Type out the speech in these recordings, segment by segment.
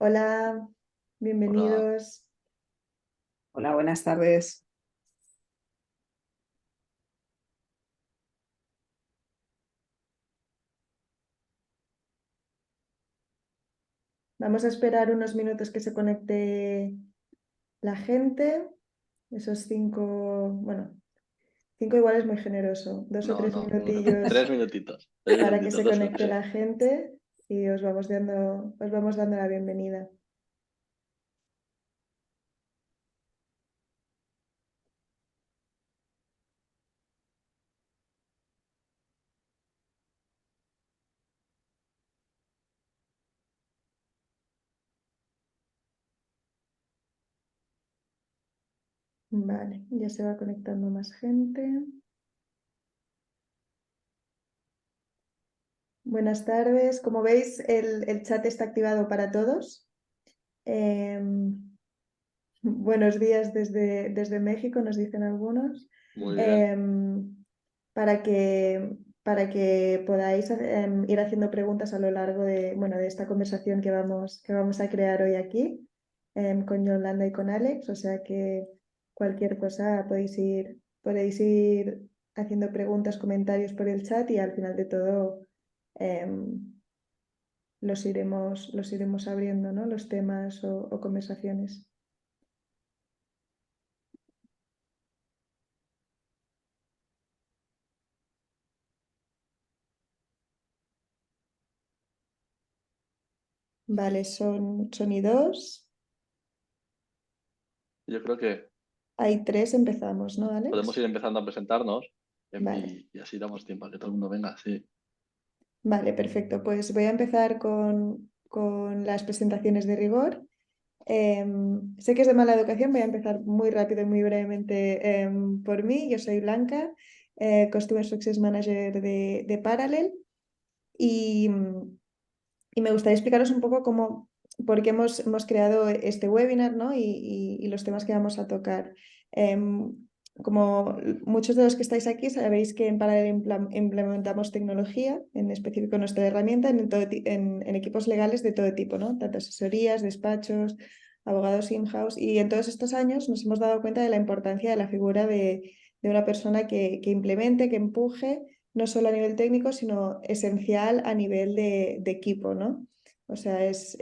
Hola, Hola, bienvenidos. Hola, buenas tardes. Vamos a esperar unos minutos que se conecte la gente. Esos cinco, bueno, cinco igual es muy generoso. Dos o no, tres no, minutillos tres para que minutitos, se dos conecte minutos. la gente y os vamos dando la bienvenida. Vale, ya se va conectando más gente. Buenas tardes. Como veis, el chat está activado para todos. Em, Buenos días desde México, nos dicen algunos. Muy bien. Em, para que, para que podáis ir haciendo preguntas a lo largo de, bueno, de esta conversación que vamos a crear hoy aquí con Yolanda y con Alex. O sea que cualquier cosa podéis ir haciendo preguntas, comentarios por el chat y al final de todo em, los iremos abriendo, ¿no? Los temas o conversaciones. Vale, son y dos. Yo creo que Hay tres, empezamos, ¿no, podemos Alex? ir empezando a presentarnos Vale, y así damos tiempo a que todo el mundo venga, sí. vale, perfecto. Pues voy a empezar con las presentaciones de rigor. Sé que es de mala educación, voy a empezar muy rápido y muy brevemente por mí. Yo soy Blanca, Customer Success Manager de Parallel y, y me gustaría explicaros un poco por qué hemos creado este webinar, ¿no? Y los temas que vamos a tocar. Como muchos de los que estáis aquí sabéis que en Parallel implementamos tecnología, en específico nuestra herramienta, en equipos legales de todo tipo, ¿no? Tanto asesorías, despachos, abogados in-house. Y en todos estos años nos hemos dado cuenta de la importancia de la figura de una persona que implemente, que empuje no solo a nivel técnico, sino esencial a nivel de equipo, ¿no? O sea, es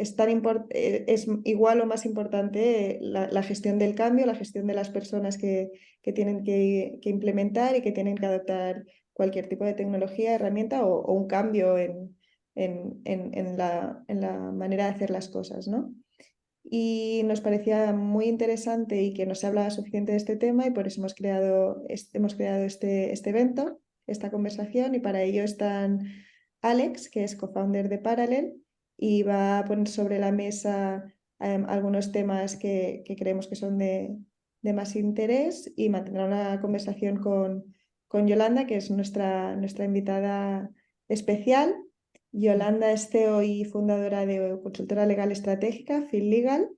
igual o más importante la gestión del cambio, la gestión de las personas que tienen que implementar y que tienen que adoptar cualquier tipo de tecnología, herramienta o un cambio en la manera de hacer las cosas, ¿no? Y nos parecía muy interesante y que no se hablaba suficiente de este tema y por eso hemos creado este evento, esta conversación y para ello están Alex, que es co-founder de Parallel y va a poner sobre la mesa algunos temas que creemos que son de más interés y mantendrá una conversación con Yolanda, que es nuestra invitada especial. Yolanda es CEO y fundadora de consultora legal estratégica, Fil Legal,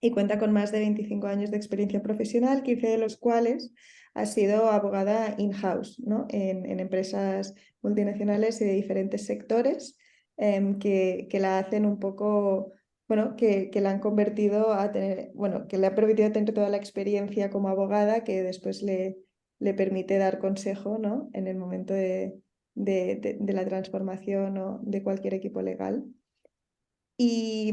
y cuenta con más de 25 años de experiencia profesional, 15 de los cuales ha sido abogada in-house, ¿no? En empresas multinacionales y de diferentes sectores que la hacen un poco, bueno, que la han convertido a tener, bueno, que le ha permitido tener toda la experiencia como abogada que después le permite dar consejo, ¿no? En el momento de la transformación o de cualquier equipo legal. Y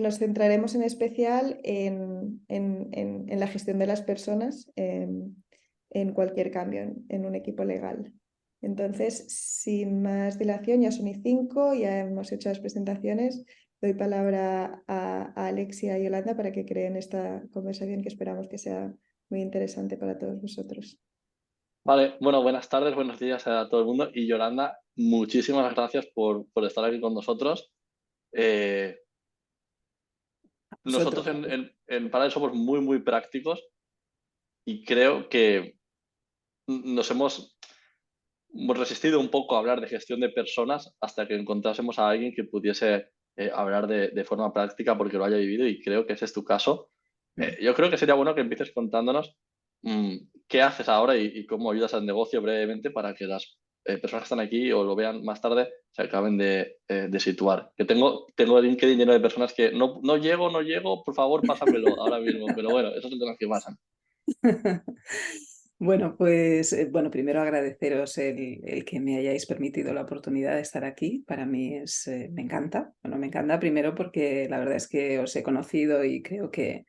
nos centraremos en especial en la gestión de las personas en cualquier cambio en un equipo legal. Entonces, sin más dilación, ya son y cinco, ya hemos hecho las presentaciones. Doy palabra a Alexia y Yolanda para que creen esta conversación que esperamos que sea muy interesante para todos vosotros. Vale, bueno, buenas tardes, buenos días a todo el mundo. Y Yolanda, muchísimas gracias por estar aquí con nosotros. Eh, Nosotros Vosotros. en Parallel somos muy prácticos y creo que nos hemos resistido un poco a hablar de gestión de personas hasta que encontrásemos a alguien que pudiese hablar de forma práctica porque lo haya vivido y creo que ese es tu caso. Yo creo que sería bueno que empieces contándonos qué haces ahora y cómo ayudas al negocio brevemente para que las personas que están aquí o lo vean más tarde se acaben de situar. Que tengo el LinkedIn lleno de personas que no llego, por favor, pásamelo ahora mismo. Pero bueno, esos son temas que pasan. Bueno, pues primero agradeceros el que me hayáis permitido la oportunidad de estar aquí. Para mí me encanta. Bueno, me encanta primero porque la verdad es que os he conocido y creo que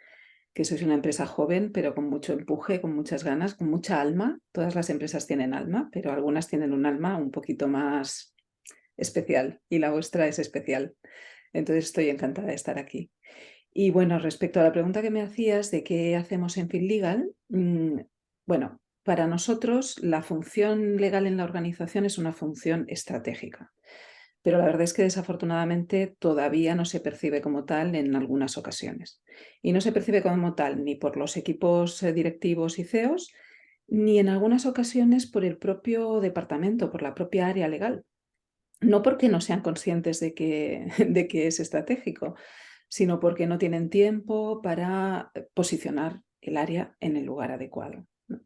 sois una empresa joven, pero con mucho empuje, con muchas ganas, con mucha alma. Todas las empresas tienen alma, pero algunas tienen un alma un poquito más especial y la vuestra es especial. Entonces estoy encantada de estar aquí. Y bueno, respecto a la pregunta que me hacías de qué hacemos en FitLegal, bueno, para nosotros la función legal en la organización es una función estratégica, pero la verdad es que desafortunadamente todavía no se percibe como tal en algunas ocasiones. Y no se percibe como tal ni por los equipos directivos y CEOs, ni en algunas ocasiones por el propio departamento, por la propia área legal. No porque no sean conscientes de que es estratégico, sino porque no tienen tiempo para posicionar el área en el lugar adecuado, ¿no?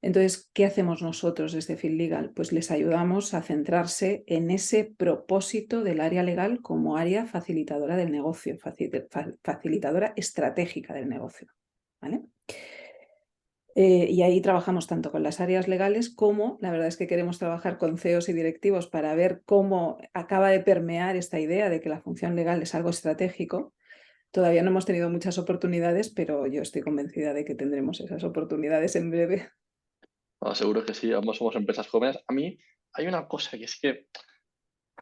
Entonces, ¿qué hacemos nosotros desde FitLegal? Pues les ayudamos a centrarse en ese propósito del área legal como área facilitadora del negocio, facilitadora estratégica del negocio, ¿vale? Y ahí trabajamos tanto con las áreas legales como, la verdad es que queremos trabajar con CEOs y directivos para ver cómo acaba de permear esta idea de que la función legal es algo estratégico. Todavía no hemos tenido muchas oportunidades, pero yo estoy convencida de que tendremos esas oportunidades en breve. Seguro que sí, ambos somos empresas jóvenes. A mí hay una cosa que es que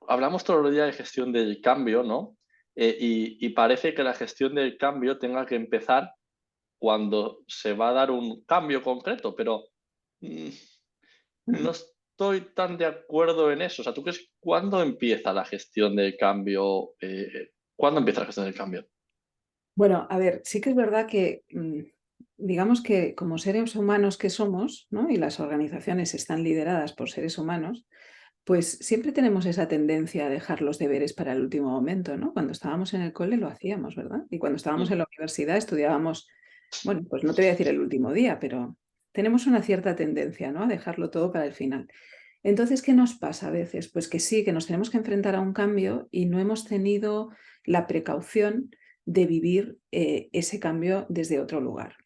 hablamos todo el día de gestión del cambio, ¿no? Y parece que la gestión del cambio tenga que empezar cuando se va a dar un cambio concreto, pero mm, no estoy tan de acuerdo en eso. O sea, ¿tú crees cuándo empieza la gestión del cambio? ¿Cuándo empieza la gestión del cambio? Bueno, a ver, sí que es verdad que digamos que como seres humanos que somos, ¿no? Y las organizaciones están lideradas por seres humanos, pues siempre tenemos esa tendencia a dejar los deberes para el último momento, ¿no? Cuando estábamos en el cole lo hacíamos, ¿verdad? Y cuando estábamos Mm. en la universidad estudiábamos, bueno, pues no te voy a decir el último día, pero tenemos una cierta tendencia, ¿no? A dejarlo todo para el final. Entonces, ¿qué nos pasa a veces? Pues que sí, que nos tenemos que enfrentar a un cambio y no hemos tenido la precaución de vivir ese cambio desde otro lugar.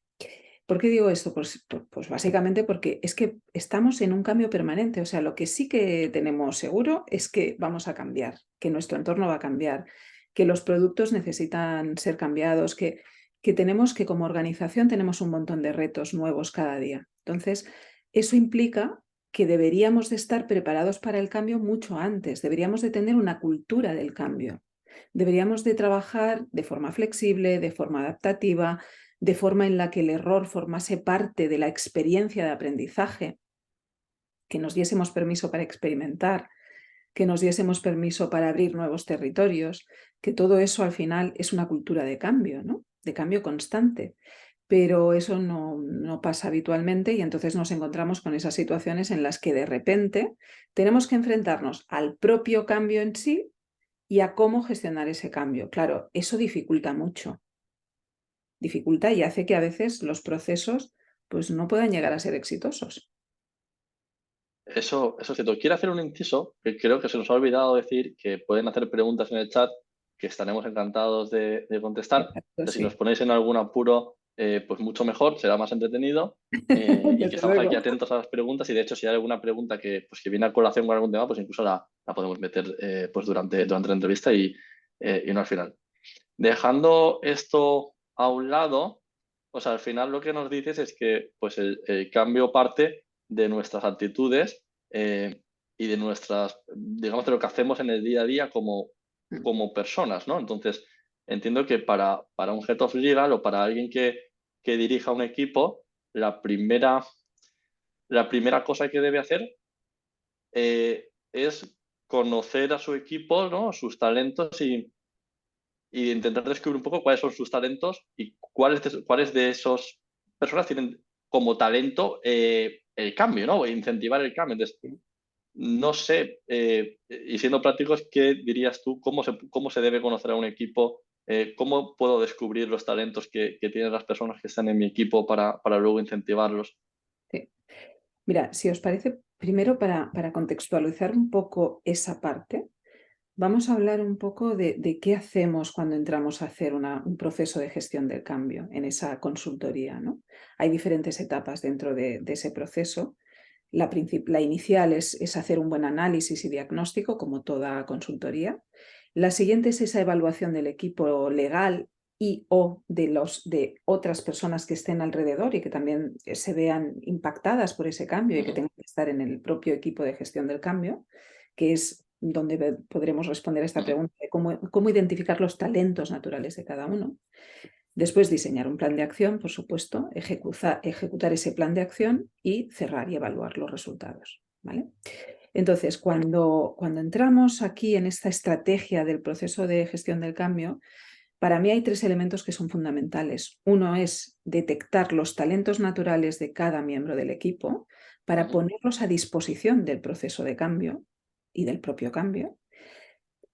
¿Por qué digo esto? Pues básicamente porque es que estamos en un cambio permanente. O sea, lo que sí que tenemos seguro es que vamos a cambiar, que nuestro entorno va a cambiar, que los productos necesitan ser cambiados, que tenemos que como organización tenemos un montón de retos nuevos cada día. Entonces, eso implica que deberíamos de estar preparados para el cambio mucho antes, deberíamos de tener una cultura del cambio, deberíamos de trabajar de forma flexible, de forma adaptativa, de forma en la que el error formase parte de la experiencia de aprendizaje, que nos diésemos permiso para experimentar, que nos diésemos permiso para abrir nuevos territorios, que todo eso al final es una cultura de cambio, ¿no? De cambio constante. Pero eso no pasa habitualmente y entonces nos encontramos con esas situaciones en las que de repente tenemos que enfrentarnos al propio cambio en sí y a cómo gestionar ese cambio. Claro, eso dificulta mucho, dificulta y hace que a veces los procesos pues no puedan llegar a ser exitosos. Eso es cierto. Quiero hacer un inciso que creo que se nos ha olvidado decir que pueden hacer preguntas en el chat que estaremos encantados de contestar. Exacto, Si nos sí, ponéis en algún apuro, pues mucho mejor, será más entretenido y que desde estamos aquí luego. atentos a las preguntas y de hecho si hay alguna pregunta que viene a colación con algún tema, pues incluso la podemos meter pues durante la entrevista y no al final. Dejando esto a un lado, pues al final lo que nos dices es que pues el cambio parte de nuestras actitudes y de nuestras, digamos, de lo que hacemos en el día a día como personas, ¿no? Entonces, entiendo que para un Head of Legal o para alguien que dirija un equipo, la primera cosa que debe hacer es conocer a su equipo, ¿no? Sus talentos y intentar descubrir un poco cuáles son sus talentos y cuáles de esas personas tienen como talento el cambio, ¿no? Incentivar el cambio. Entonces, no sé, y siendo prácticos, ¿qué dirías tú? ¿Cómo se debe conocer a un equipo? ¿Cómo puedo descubrir los talentos que tienen las personas que están en mi equipo para luego incentivarlos? Sí. Mira, si os parece, primero para contextualizar un poco esa parte, vamos a hablar un poco de qué hacemos cuando entramos a hacer un proceso de gestión del cambio en esa consultoría, ¿no? Hay diferentes etapas dentro de ese proceso. La inicial es hacer un buen análisis y diagnóstico, como toda consultoría. La siguiente es esa evaluación del equipo legal y o de otras personas que estén alrededor y que también se vean impactadas por ese cambio y que tengan que estar en el propio equipo de gestión del cambio, que es donde podremos responder a esta pregunta de cómo identificar los talentos naturales de cada uno. Después diseñar un plan de acción, por supuesto, ejecutar ese plan de acción y cerrar y evaluar los resultados, ¿vale? Entonces, cuando entramos aquí en esta estrategia del proceso de gestión del cambio, para mí hay 3 elementos que son fundamentales. Uno es detectar los talentos naturales de cada miembro del equipo para ponerlos a disposición del proceso de cambio y del propio cambio.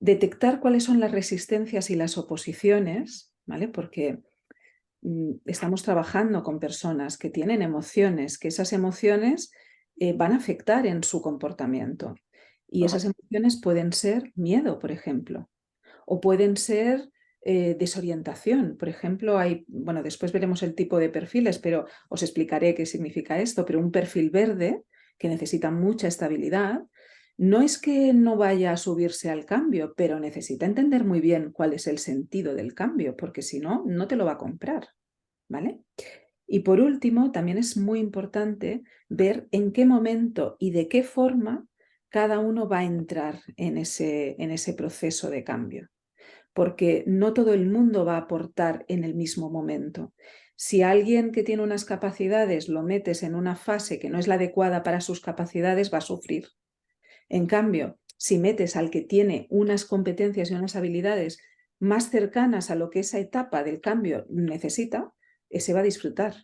Detectar cuáles son las resistencias y las oposiciones, ¿vale? Porque estamos trabajando con personas que tienen emociones, que esas emociones van a afectar en su comportamiento. Y esas emociones pueden ser miedo, por ejemplo, o pueden ser desorientación. Por ejemplo, bueno, después veremos el tipo de perfiles, pero os explicaré qué significa esto, pero un perfil verde que necesita mucha estabilidad, no es que no vaya a subirse al cambio, pero necesita entender muy bien cuál es el sentido del cambio, porque si no, no te lo va a comprar, ¿vale? Y por último, también es muy importante ver en qué momento y de qué forma cada uno va a entrar en ese proceso de cambio, porque no todo el mundo va a aportar en el mismo momento. Si alguien que tiene unas capacidades lo metes en una fase que no es la adecuada para sus capacidades, va a sufrir. En cambio, si metes al que tiene unas competencias y unas habilidades más cercanas a lo que esa etapa del cambio necesita, ese va a disfrutar.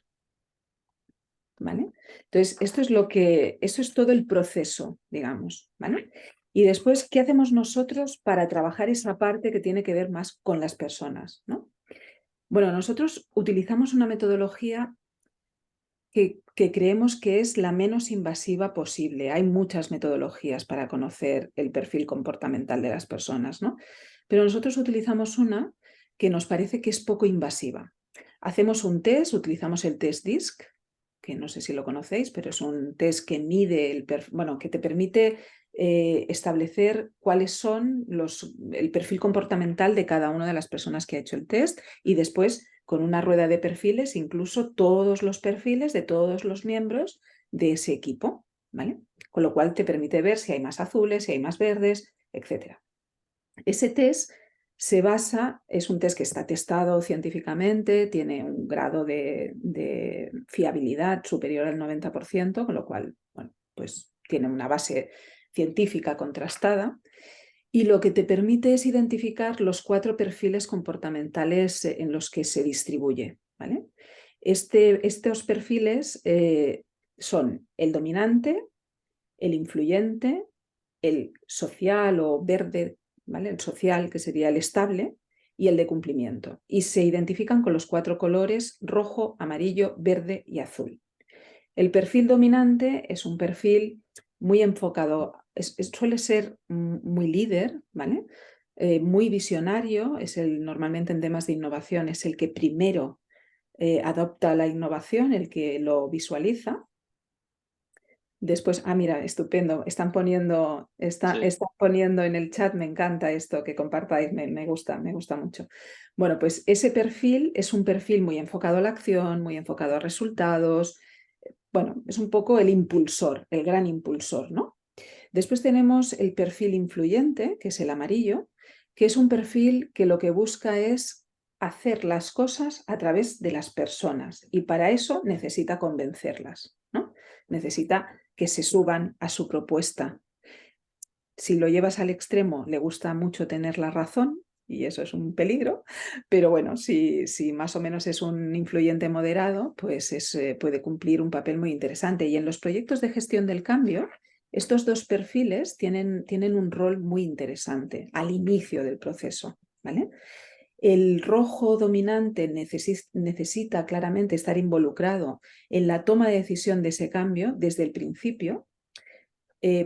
¿Vale? Entonces, eso es todo el proceso, digamos, ¿vale? Y después, ¿qué hacemos nosotros para trabajar esa parte que tiene que ver más con las personas, ¿no? Bueno, nosotros utilizamos una metodología que creemos que es la menos invasiva posible. Hay muchas metodologías para conocer el perfil comportamental de las personas, ¿no? Pero nosotros utilizamos una que nos parece que es poco invasiva. Hacemos un test, utilizamos el test DISC, que no sé si lo conocéis, pero es un test que mide que te permite establecer cuáles son el perfil comportamental de cada una de las personas que ha hecho el test y después con una rueda de perfiles, incluso todos los perfiles de todos los miembros de ese equipo, ¿vale? Con lo cual te permite ver si hay más azules, si hay más verdes, etc. Ese test es un test que está testado científicamente, tiene un grado de fiabilidad superior al 90%, con lo cual, bueno, pues tiene una base científica contrastada. Y lo que te permite es identificar los 4 perfiles comportamentales en los que se distribuye, ¿vale? Estos perfiles son el dominante, el influyente, el social o verde, ¿vale? El social, que sería el estable, y el de cumplimiento. Y se identifican con los 4 colores rojo, amarillo, verde y azul. El perfil dominante es un perfil muy enfocado, suele ser muy líder, ¿vale? Muy visionario, normalmente en temas de innovación es el que primero adopta la innovación, el que lo visualiza. Después, mira, estupendo, están poniendo en el chat, me encanta esto que compartáis, me gusta mucho. Bueno, pues ese perfil es un perfil muy enfocado a la acción, muy enfocado a resultados. Bueno, es un poco el impulsor, el gran impulsor, ¿no? Después tenemos el perfil influyente, que es el amarillo, que es un perfil que lo que busca es hacer las cosas a través de las personas y para eso necesita convencerlas, ¿no? Necesita que se suban a su propuesta. Si lo llevas al extremo, le gusta mucho tener la razón y eso es un peligro, pero bueno, si más o menos es un influyente moderado, pues puede cumplir un papel muy interesante. Y en los proyectos de gestión del cambio, estos 2 perfiles tienen un rol muy interesante al inicio del proceso, ¿vale? El rojo dominante necesita claramente estar involucrado en la toma de decisión de ese cambio desde el principio,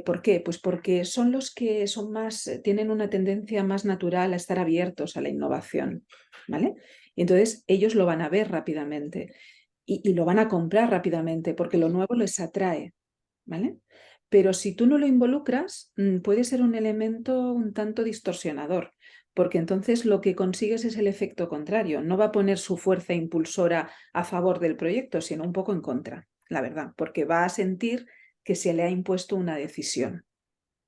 ¿Por qué? Pues porque son los que son más, tienen una tendencia más natural a estar abiertos a la innovación, ¿vale? Y entonces ellos lo van a ver rápidamente y lo van a comprar rápidamente porque lo nuevo les atrae, ¿vale? Pero si tú no lo involucras, puede ser un elemento un tanto distorsionador, porque entonces lo que consigues es el efecto contrario. No va a poner su fuerza impulsora a favor del proyecto, sino un poco en contra, la verdad, porque va a sentir que se le ha impuesto una decisión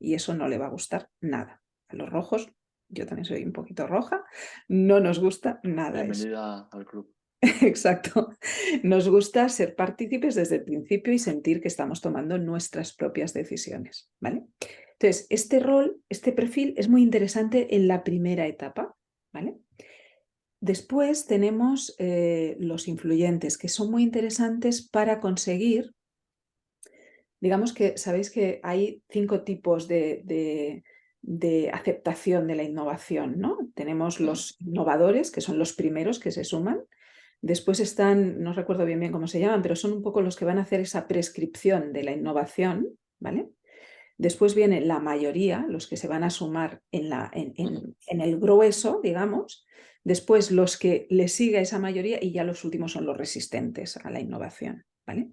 y eso no le va a gustar nada. A los rojos, yo también soy un poquito roja, no nos gusta nada eso. Bienvenida al club. Exacto. Nos gusta ser partícipes desde el principio y sentir que estamos tomando nuestras propias decisiones, ¿vale? Entonces, este rol, este perfil es muy interesante en la primera etapa, ¿vale? Después tenemos los influyentes, que son muy interesantes para conseguir, digamos que sabéis que hay 5 tipos de aceptación de la innovación, ¿no? Tenemos los innovadores, que son los primeros que se suman. Después están, no recuerdo bien cómo se llaman, pero son un poco los que van a hacer esa prescripción de la innovación, ¿vale? Después viene la mayoría, los que se van a sumar en el grueso, digamos. Después los que le sigue a esa mayoría y ya los últimos son los resistentes a la innovación, ¿vale?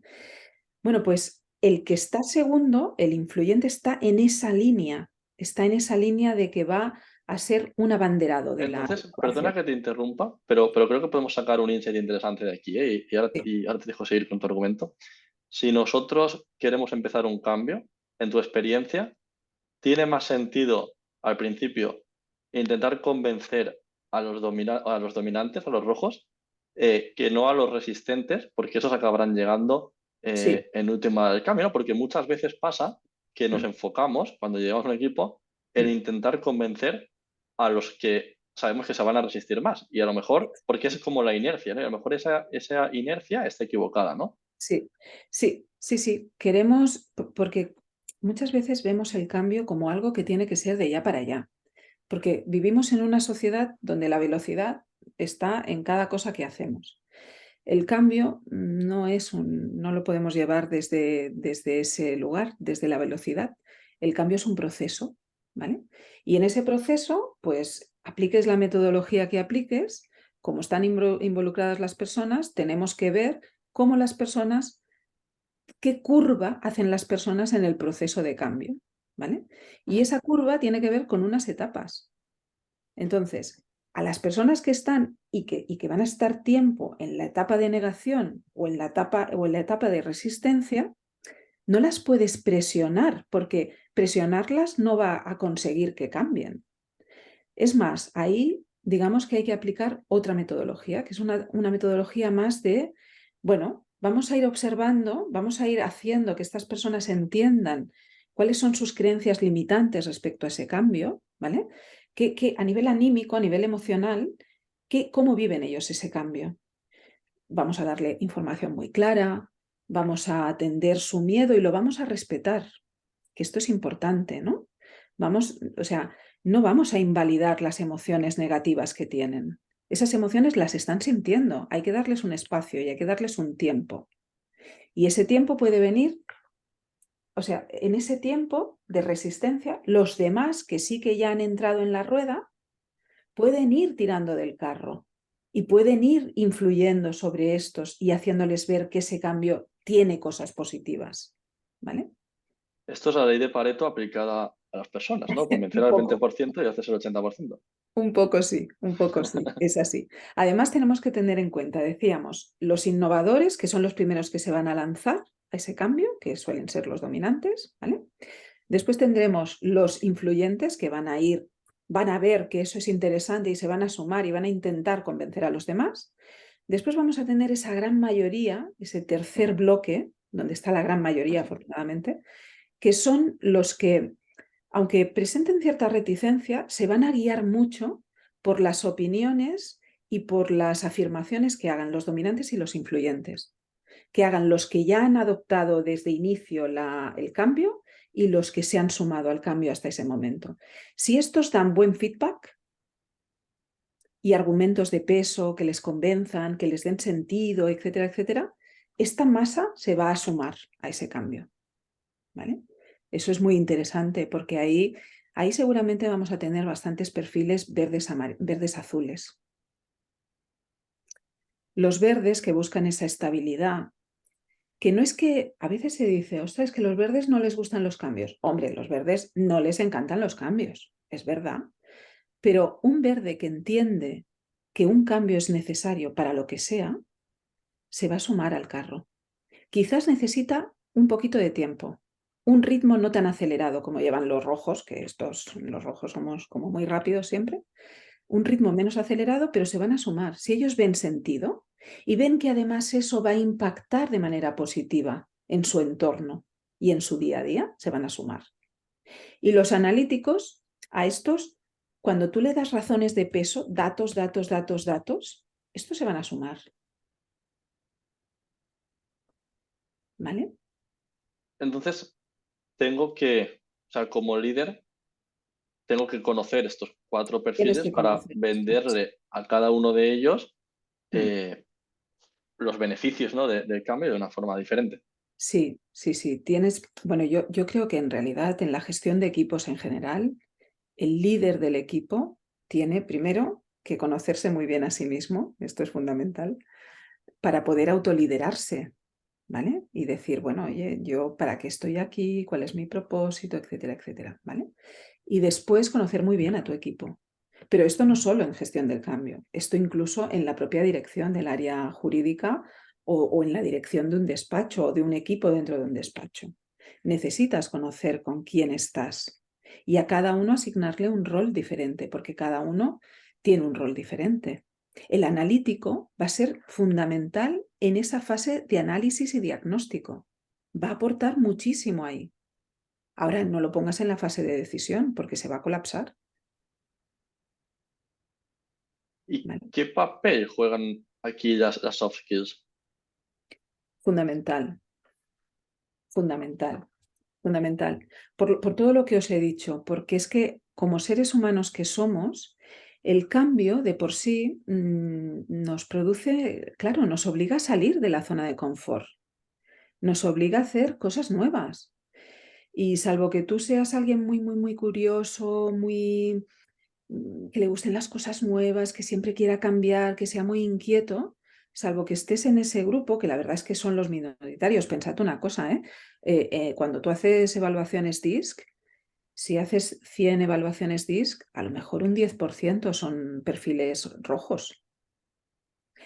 Bueno, pues el que está segundo, el influyente, está en esa línea de que va a ser un abanderado de la Entonces, perdona innovación. que te interrumpa, pero creo que podemos sacar un insight interesante de aquí, ¿eh? Sí, Y ahora te dejo seguir con tu argumento. Si nosotros queremos empezar un cambio, en tu experiencia, ¿tiene más sentido al principio intentar convencer a los dominantes, a los rojos, que no a los resistentes, porque esos acabarán llegando sí. en última del cambio, ¿no? Porque muchas veces pasa que nos enfocamos, cuando llegamos a un equipo, en intentar convencer a los que sabemos que se van a resistir más. Y a lo mejor, porque es como la inercia, ¿no? Y a lo mejor esa inercia está equivocada, ¿no? Sí, sí, sí, sí. Queremos, porque muchas veces vemos el cambio como algo que tiene que ser de ya para allá, porque vivimos en una sociedad donde la velocidad está en cada cosa que hacemos. El cambio no lo podemos llevar desde ese lugar, desde la velocidad. El cambio es un proceso, ¿vale? Y en ese proceso, pues apliques la metodología que apliques, como están involucradas las personas, tenemos que ver cómo las personas, qué curva hacen las personas en el proceso de cambio, ¿vale? Y esa curva tiene que ver con unas etapas. Entonces, a las personas que están y que van a estar tiempo en la etapa de negación o en la etapa de resistencia, no las puedes presionar, porque presionarlas no va a conseguir que cambien. Es más, ahí digamos que hay que aplicar otra metodología, que es una metodología más de, bueno, vamos a ir observando, vamos a ir haciendo que estas personas entiendan cuáles son sus creencias limitantes respecto a ese cambio, ¿vale? Que a nivel anímico, a nivel emocional, cómo viven ellos ese cambio. Vamos a darle información muy clara, vamos a atender su miedo y lo vamos a respetar, que esto es importante, ¿no? Vamos, o sea, no vamos a invalidar las emociones negativas que tienen. Esas emociones las están sintiendo, hay que darles un espacio y hay que darles un tiempo. Y ese tiempo puede venir, o sea, en ese tiempo de resistencia, los demás que sí que ya han entrado en la rueda pueden ir tirando del carro y pueden ir influyendo sobre estos y haciéndoles ver que ese cambio tiene cosas positivas, ¿vale? Esto es la ley de Pareto aplicada a las personas, ¿no? Convencer Un al poco. 20% y haces el 80%. Un poco sí, es así. Además tenemos que tener en cuenta, decíamos, los innovadores, que son los primeros que se van a lanzar a ese cambio, que suelen ser los dominantes, ¿vale? Después tendremos los influyentes que van a ver que eso es interesante y se van a sumar y van a intentar convencer a los demás. Después vamos a tener esa gran mayoría, ese tercer bloque, donde está la gran mayoría, afortunadamente, que son los que, aunque presenten cierta reticencia, se van a guiar mucho por las opiniones y por las afirmaciones que hagan los dominantes y los influyentes, que hagan los que ya han adoptado desde inicio el cambio y los que se han sumado al cambio hasta ese momento. Si estos dan buen feedback y argumentos de peso que les convenzan, que les den sentido, etcétera, etcétera, esta masa se va a sumar a ese cambio, ¿vale? Eso es muy interesante porque ahí seguramente vamos a tener bastantes perfiles verdes azules. Los verdes que buscan esa estabilidad, que no es que a veces se dice, ostras, es que los verdes no les gustan los cambios. Hombre, los verdes no les encantan los cambios, es verdad. Pero un verde que entiende que un cambio es necesario para lo que sea, se va a sumar al carro. Quizás necesita un poquito de tiempo, un ritmo no tan acelerado como llevan los rojos, que los rojos somos como muy rápidos siempre, un ritmo menos acelerado, pero se van a sumar. Si ellos ven sentido y ven que además eso va a impactar de manera positiva en su entorno y en su día a día, se van a sumar. Y los analíticos, a estos, cuando tú le das razones de peso, datos, estos se van a sumar. ¿Vale? Entonces, tengo que, o sea, como líder, tengo que conocer estos 4 Tienes perfiles que para conocer. venderle a cada uno de ellos Mm. los beneficios, ¿no? del cambio de una forma diferente. Sí, sí, sí. Tienes, bueno, yo creo que en realidad en la gestión de equipos en general, el líder del equipo tiene primero que conocerse muy bien a sí mismo, esto es fundamental, para poder autoliderarse, ¿vale? Y decir, bueno, oye, yo para qué estoy aquí, cuál es mi propósito, etcétera, etcétera, ¿vale? Y después conocer muy bien a tu equipo. Pero esto no solo en gestión del cambio, esto incluso en la propia dirección del área jurídica o en la dirección de un despacho o de un equipo dentro de un despacho. Necesitas conocer con quién estás y a cada uno asignarle un rol diferente, porque cada uno tiene un rol diferente. El analítico va a ser fundamental en esa fase de análisis y diagnóstico. Va a aportar muchísimo ahí. Ahora no lo pongas en la fase de decisión porque se va a colapsar. ¿Y ¿Vale? qué papel juegan aquí las soft skills? Fundamental, fundamental, fundamental. Por todo lo que os he dicho, porque es que como seres humanos que somos, el cambio de por sí nos produce, claro, nos obliga a salir de la zona de confort, nos obliga a hacer cosas nuevas. Y salvo que tú seas alguien muy, muy, muy curioso, muy que le gusten las cosas nuevas, que siempre quiera cambiar, que sea muy inquieto, salvo que estés en ese grupo, que la verdad es que son los minoritarios. Pensad una cosa, ¿eh? Cuando tú haces evaluaciones DISC, si haces 100 evaluaciones DISC, a lo mejor un 10% son perfiles rojos.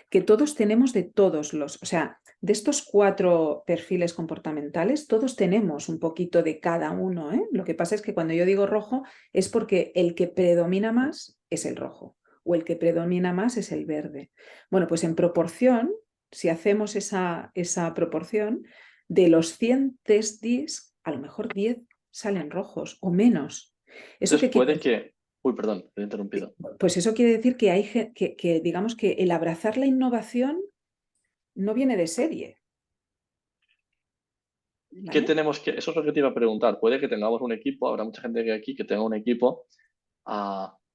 Que todos tenemos de todos los, o sea, de estos 4 perfiles comportamentales, todos tenemos un poquito de cada uno, ¿eh? Lo que pasa es que cuando yo digo rojo es porque el que predomina más es el rojo o el que predomina más es el verde. Bueno, pues en proporción, si hacemos esa proporción, de los 100 test DISC, a lo mejor 10 salen rojos o menos. ¿Eso qué Entonces quiere puede decir? que... Uy, perdón, te he interrumpido. Pues eso quiere decir que digamos que el abrazar la innovación no viene de serie, ¿Qué ¿vale? tenemos que...? Eso es lo que te iba a preguntar. Puede que tengamos un equipo, habrá mucha gente aquí que tenga un equipo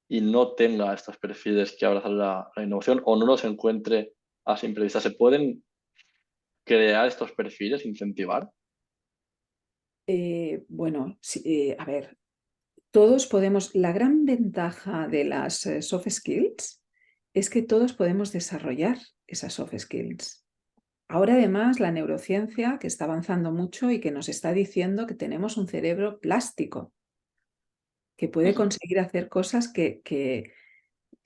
y no tenga estos perfiles que abrazan la innovación o no los encuentre a simple vista. ¿Se pueden crear estos perfiles, incentivar? Bueno, sí, a ver, todos podemos, la gran ventaja de las soft skills es que todos podemos desarrollar esas soft skills. Ahora además la neurociencia que está avanzando mucho y que nos está diciendo que tenemos un cerebro plástico, que puede Ujú. conseguir hacer cosas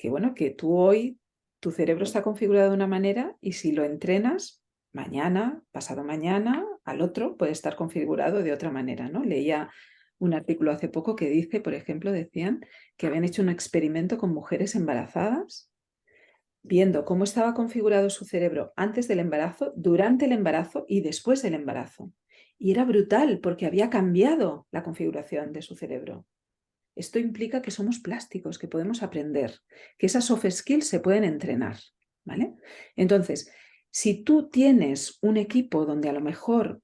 bueno, que tú hoy, tu cerebro está configurado de una manera y si lo entrenas, mañana, pasado mañana, al otro puede estar configurado de otra manera, ¿no? Leía un artículo hace poco que dice, por ejemplo, decían que habían hecho un experimento con mujeres embarazadas, viendo cómo estaba configurado su cerebro antes del embarazo, durante el embarazo y después del embarazo. Y era brutal porque había cambiado la configuración de su cerebro. Esto implica que somos plásticos, que podemos aprender, que esas soft skills se pueden entrenar, ¿vale? Entonces, si tú tienes un equipo donde a lo mejor,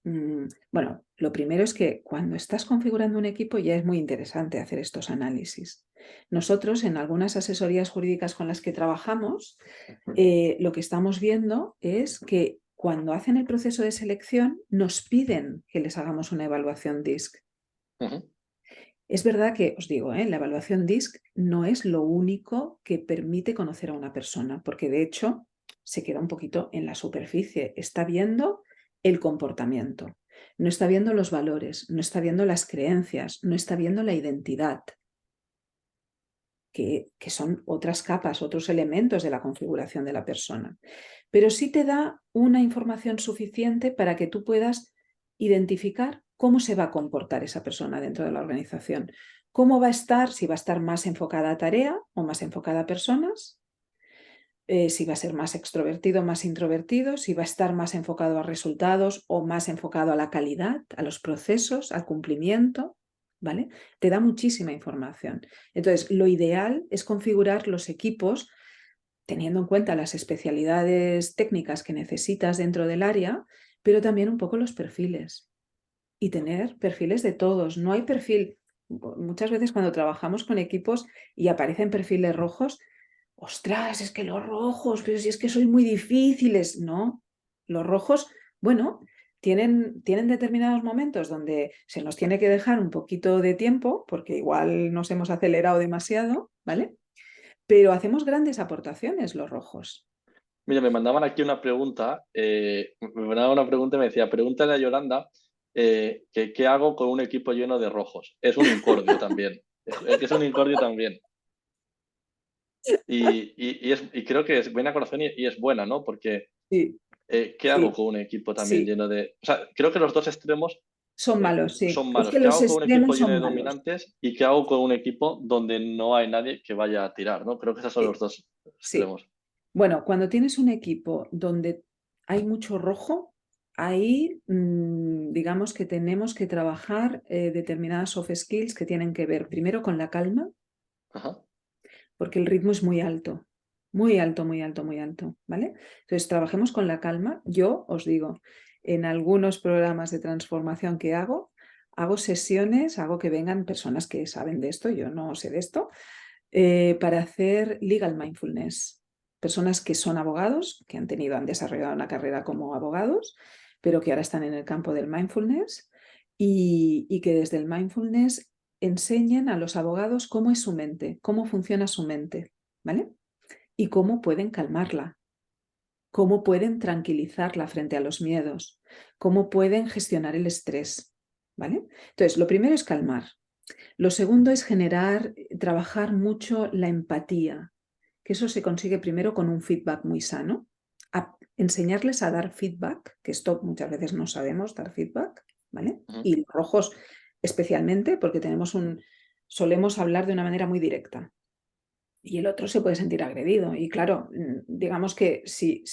bueno, lo primero es que cuando estás configurando un equipo ya es muy interesante hacer estos análisis. Nosotros en algunas asesorías jurídicas con las que trabajamos, lo que estamos viendo es que cuando hacen el proceso de selección nos piden que les hagamos una evaluación DISC. Ujú. Es verdad que, os digo, la evaluación DISC no es lo único que permite conocer a una persona, porque de hecho se queda un poquito en la superficie. Está viendo el comportamiento, no está viendo los valores, no está viendo las creencias, no está viendo la identidad, que son otras capas, otros elementos de la configuración de la persona. Pero sí te da una información suficiente para que tú puedas identificar cómo se va a comportar esa persona dentro de la organización. Cómo va a estar, si va a estar más enfocada a tarea o más enfocada a personas, si va a ser más extrovertido o más introvertido, si va a estar más enfocado a resultados o más enfocado a la calidad, a los procesos, al cumplimiento, ¿vale? Te da muchísima información. Entonces, lo ideal es configurar los equipos teniendo en cuenta las especialidades técnicas que necesitas dentro del área, pero también un poco los perfiles. Y tener perfiles de todos. No hay perfil. Muchas veces cuando trabajamos con equipos y aparecen perfiles rojos, ostras, es que los rojos, pero si es que sois muy difíciles. No, los rojos, bueno, tienen determinados momentos donde se nos tiene que dejar un poquito de tiempo, porque igual nos hemos acelerado demasiado, ¿vale? Pero hacemos grandes aportaciones los rojos. Mira, me mandaban aquí una pregunta, me mandaban una pregunta y me decía, pregúntale a Yolanda que qué hago con un equipo lleno de rojos. Es un incordio también. Es un incordio también. Y creo que es buena corazón y es buena, ¿no? Porque Sí, ¿qué hago sí, con un equipo también sí. lleno de... O sea, creo que los dos extremos Son malos, sí. son Es malos. que ¿Qué los hago con un equipo extremos lleno son de malos. dominantes y qué hago con un equipo donde no hay nadie que vaya a tirar, ¿no? Creo que esos son los Sí, dos sí. extremos. Bueno, cuando tienes un equipo donde hay mucho rojo, ahí digamos que tenemos que trabajar determinadas soft skills que tienen que ver primero con la calma, Ajá. porque el ritmo es muy alto, muy alto, muy alto, muy alto, ¿vale? Entonces, trabajemos con la calma. Yo os digo, en algunos programas de transformación que hago sesiones, hago que vengan personas que saben de esto, yo no sé de esto, para hacer legal mindfulness. Personas que son abogados, que han desarrollado una carrera como abogados, pero que ahora están en el campo del mindfulness y que desde el mindfulness enseñen a los abogados cómo es su mente, cómo funciona su mente, ¿vale? Y cómo pueden calmarla, cómo pueden tranquilizarla frente a los miedos, cómo pueden gestionar el estrés, ¿vale? Entonces, lo primero es calmar. Lo segundo es trabajar mucho la empatía, que eso se consigue primero con un feedback muy sano, enseñarles a dar feedback, que esto muchas veces no sabemos dar feedback, ¿vale? Ujú. Y los rojos especialmente porque solemos hablar de una manera muy directa y el otro se puede sentir agredido. Y claro, digamos que si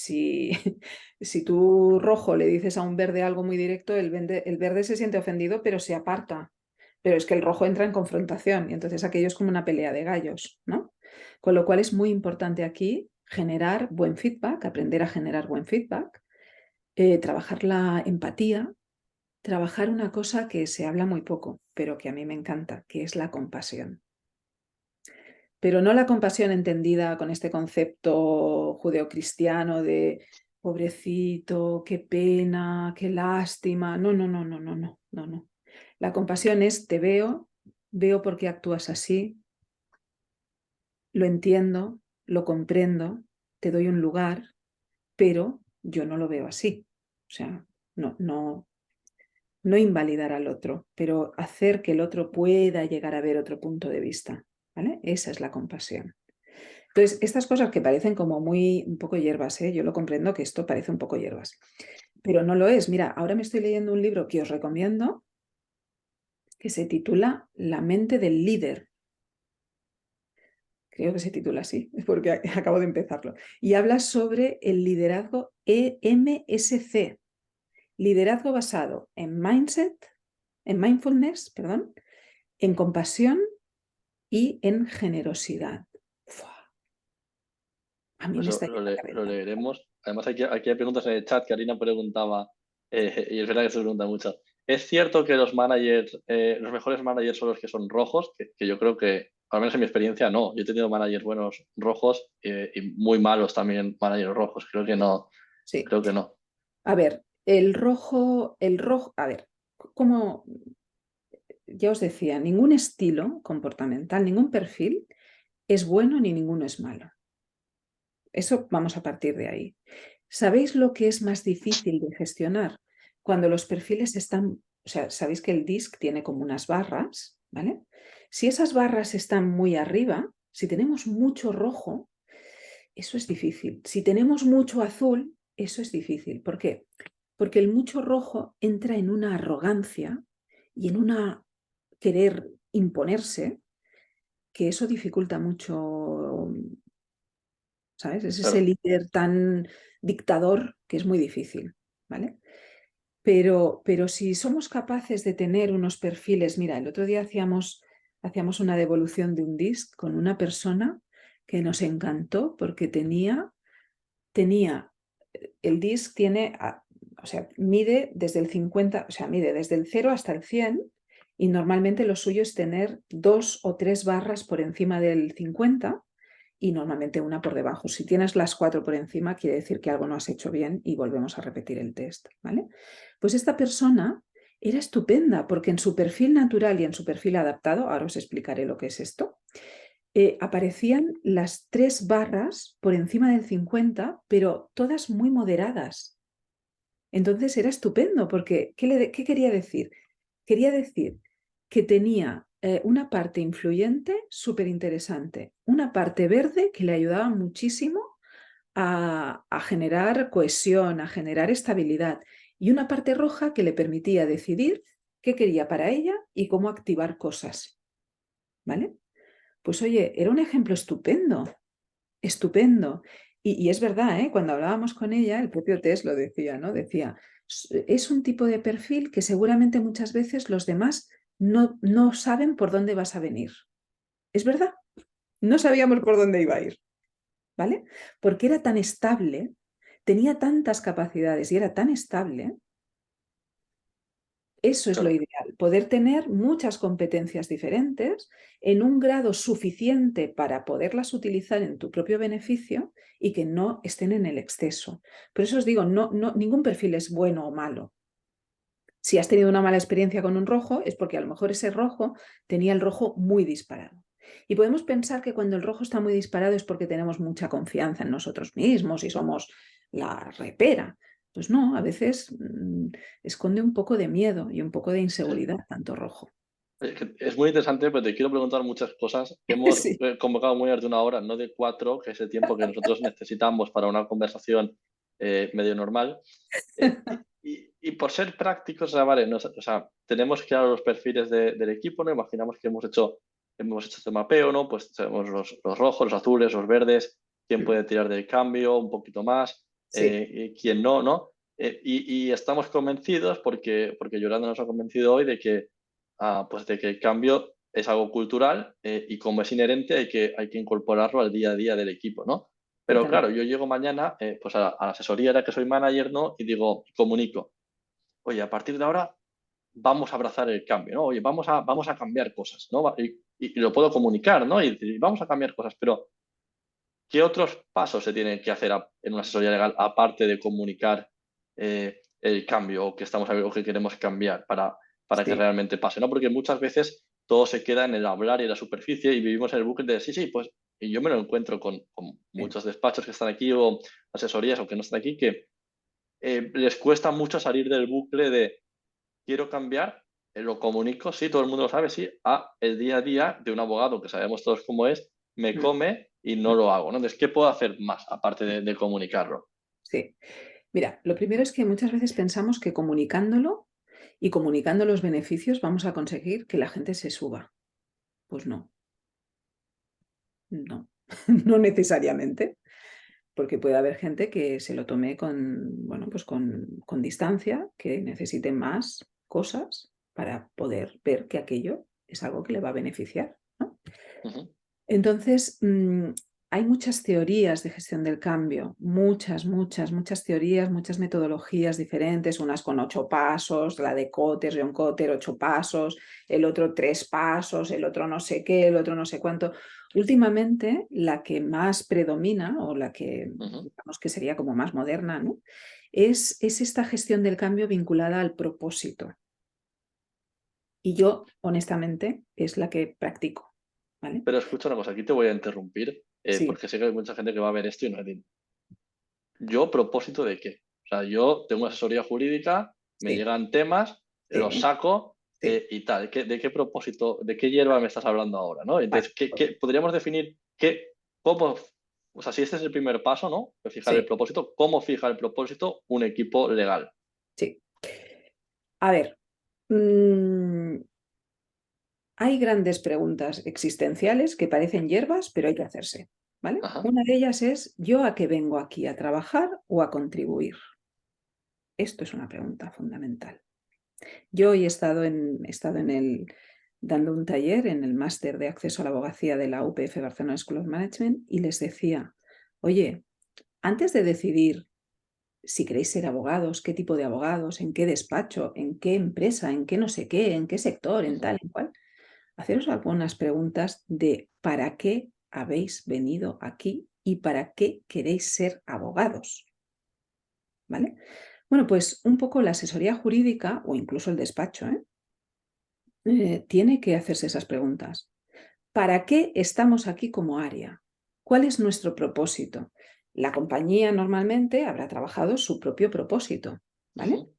tú rojo le dices a un verde algo muy directo, el verde se siente ofendido, pero se aparta. Pero es que el rojo entra en confrontación y entonces aquello es como una pelea de gallos, ¿no? Con lo cual es muy importante aquí generar buen feedback, aprender a generar buen feedback, trabajar la empatía, trabajar una cosa que se habla muy poco, pero que a mí me encanta, que es la compasión. Pero no la compasión entendida con este concepto judeocristiano de pobrecito, qué pena, qué lástima. No, no, no, no, no, no, no, no. La compasión es te veo por qué actúas así, lo entiendo, lo comprendo, te doy un lugar, pero yo no lo veo así. O sea, no invalidar al otro, pero hacer que el otro pueda llegar a ver otro punto de vista. ¿Vale? Esa es la compasión. Entonces, estas cosas que parecen como un poco hierbas, yo lo comprendo que esto parece un poco hierbas, pero no lo es. Mira, ahora me estoy leyendo un libro que os recomiendo que se titula La mente del líder. Creo que se titula así, porque acabo de empezarlo. Y habla sobre el liderazgo EMSC, liderazgo basado en mindfulness, perdón, en compasión y en generosidad. ¡Fua! A mí Pues me está yendo la lo cabeza. leeremos. Además, aquí hay preguntas en el chat que Arina preguntaba, y es verdad que se pregunta mucho. ¿Es cierto que los managers, los mejores managers son los que son rojos? Que yo creo que, al menos en mi experiencia, no. Yo he tenido managers buenos rojos y muy malos también managers rojos. Creo que no. Sí. Creo que no. A ver, a ver, ¿cómo? ya os decía, ningún estilo comportamental, ningún perfil es bueno ni ninguno es malo. Eso vamos a partir de ahí. ¿Sabéis lo que es más difícil de gestionar? Cuando los perfiles están, o sea, sabéis que el DISC tiene como unas barras, ¿vale? Si esas barras están muy arriba, si tenemos mucho rojo, eso es difícil. Si tenemos mucho azul, eso es difícil. ¿Por qué? Porque el mucho rojo entra en una arrogancia y en una querer imponerse, que eso dificulta mucho, ¿sabes? Es ese Claro. líder tan dictador que es muy difícil, ¿vale? Pero si somos capaces de tener unos perfiles, mira, el otro día hacíamos una devolución de un disc con una persona que nos encantó porque tenía el disc tiene, o sea, mide desde el 50, o sea, mide desde el 0 hasta el 100 y normalmente lo suyo es tener 2 o 3 barras por encima del 50 y normalmente una por debajo. Si tienes las 4 por encima, quiere decir que algo no has hecho bien y volvemos a repetir el test, ¿vale? Pues esta persona era estupenda porque en su perfil natural y en su perfil adaptado, ahora os explicaré lo que es esto, aparecían las 3 barras por encima del 50, pero todas muy moderadas. Entonces era estupendo porque, ¿qué quería decir? Quería decir que tenía una parte influyente súper interesante, una parte verde que le ayudaba muchísimo a generar cohesión, a generar estabilidad, y una parte roja que le permitía decidir qué quería para ella y cómo activar cosas. ¿Vale? Pues oye, era un ejemplo estupendo, estupendo. Y es verdad, ¿eh? Cuando hablábamos con ella, el propio test lo decía, ¿no? Decía, es un tipo de perfil que seguramente muchas veces los demás no saben por dónde vas a venir. Es verdad, no sabíamos por dónde iba a ir, ¿vale? Porque era tan estable, tenía tantas capacidades y era tan estable. Eso es lo Claro. ideal, poder tener muchas competencias diferentes en un grado suficiente para poderlas utilizar en tu propio beneficio y que no estén en el exceso. Por eso os digo, ningún perfil es bueno o malo. Si has tenido una mala experiencia con un rojo, es porque a lo mejor ese rojo tenía el rojo muy disparado. Y podemos pensar que cuando el rojo está muy disparado es porque tenemos mucha confianza en nosotros mismos y somos la repera. Pues no, a veces esconde un poco de miedo y un poco de Sí. inseguridad, tanto rojo. Es muy interesante, pero te quiero preguntar muchas cosas. Hemos Sí. convocado muy de una hora, no de 4, que es el tiempo que nosotros necesitamos para una conversación medio normal. Y por ser prácticos, o sea, vale, o sea, tenemos claro los perfiles del equipo, ¿no? Imaginamos que hemos hecho este mapeo, ¿no? Pues tenemos los rojos, los azules, los verdes, quién puede tirar del cambio un poquito más, Sí, y quién no, ¿no? Y estamos convencidos, porque Yolanda nos ha convencido hoy de que, pues de que el cambio es algo cultural, y como es inherente hay que incorporarlo al día a día del equipo, ¿no? Pero claro, totalmente. yo llego mañana pues a la asesoría, ahora que soy manager, ¿no? Y digo, comunico, oye, a partir de ahora vamos a abrazar el cambio, ¿no? Oye, vamos a cambiar cosas, ¿no? Y lo puedo comunicar, ¿no? Y decir, vamos a cambiar cosas, pero ¿qué otros pasos se tienen que hacer en una asesoría legal aparte de comunicar el cambio o que estamos o que queremos cambiar para que Sí, realmente pase, ¿no? Porque muchas veces todo se queda en el hablar y en la superficie y vivimos en el bucle de sí, sí, pues y yo me lo encuentro con sí, muchos despachos que están aquí o asesorías o que no están aquí que les cuesta mucho salir del bucle de quiero cambiar, lo comunico, sí, todo el mundo lo sabe, sí, el día a día de un abogado que sabemos todos cómo es, me mm, come y no lo hago, ¿no? Entonces, ¿qué puedo hacer más aparte de comunicarlo? sí. Mira, lo primero es que muchas veces pensamos que comunicándolo y comunicando los beneficios vamos a conseguir que la gente se suba. Pues no, no, no necesariamente, porque puede haber gente que se lo tome con, bueno, pues con distancia, que necesite más cosas para poder ver que aquello es algo que le va a beneficiar, ¿no? Ujú, Entonces, hay muchas teorías de gestión del cambio, muchas teorías, muchas metodologías diferentes, unas con 8 pasos, la de Kotter, John Kotter, 8 pasos, el otro 3 pasos, el otro no sé qué, el otro no sé cuánto. Últimamente, la que más predomina, o la que ujú, digamos que sería como más moderna, ¿no? Es esta gestión del cambio vinculada al propósito. Y yo, honestamente, es la que practico, ¿vale? Pero escucha una cosa, aquí te voy a interrumpir, Sí, porque sé que hay mucha gente que va a ver esto y no entiende. ¿Yo propósito de qué? O sea, yo tengo asesoría jurídica, me sí, llegan temas, los sí, saco sí. y tal. ¿De qué propósito, de qué hierba me estás hablando ahora, ¿no? Vale, Entonces, podríamos definir cómo, o sea, si este es el primer paso, ¿no? De fijar el sí, propósito, ¿cómo fija el propósito un equipo legal? sí. A ver, mm, hay grandes preguntas existenciales que parecen hierbas, pero hay que hacerse, ¿vale? Ajá. Una de ellas es, ¿yo a qué vengo aquí? ¿A trabajar o a contribuir? Esto es una pregunta fundamental. Yo hoy dando un taller en el máster de acceso a la abogacía de la UPF Barcelona School of Management y les decía, oye, antes de decidir si queréis ser abogados, qué tipo de abogados, en qué despacho, en qué empresa, en qué no sé qué, en qué sector, en Ujú. tal, en cual, haceros algunas preguntas de para qué habéis venido aquí y para qué queréis ser abogados, ¿vale? Bueno, pues un poco la asesoría jurídica o incluso el despacho, tiene que hacerse esas preguntas. ¿Para qué estamos aquí como área? ¿Cuál es nuestro propósito? La compañía normalmente habrá trabajado su propio propósito, ¿vale? Ujú.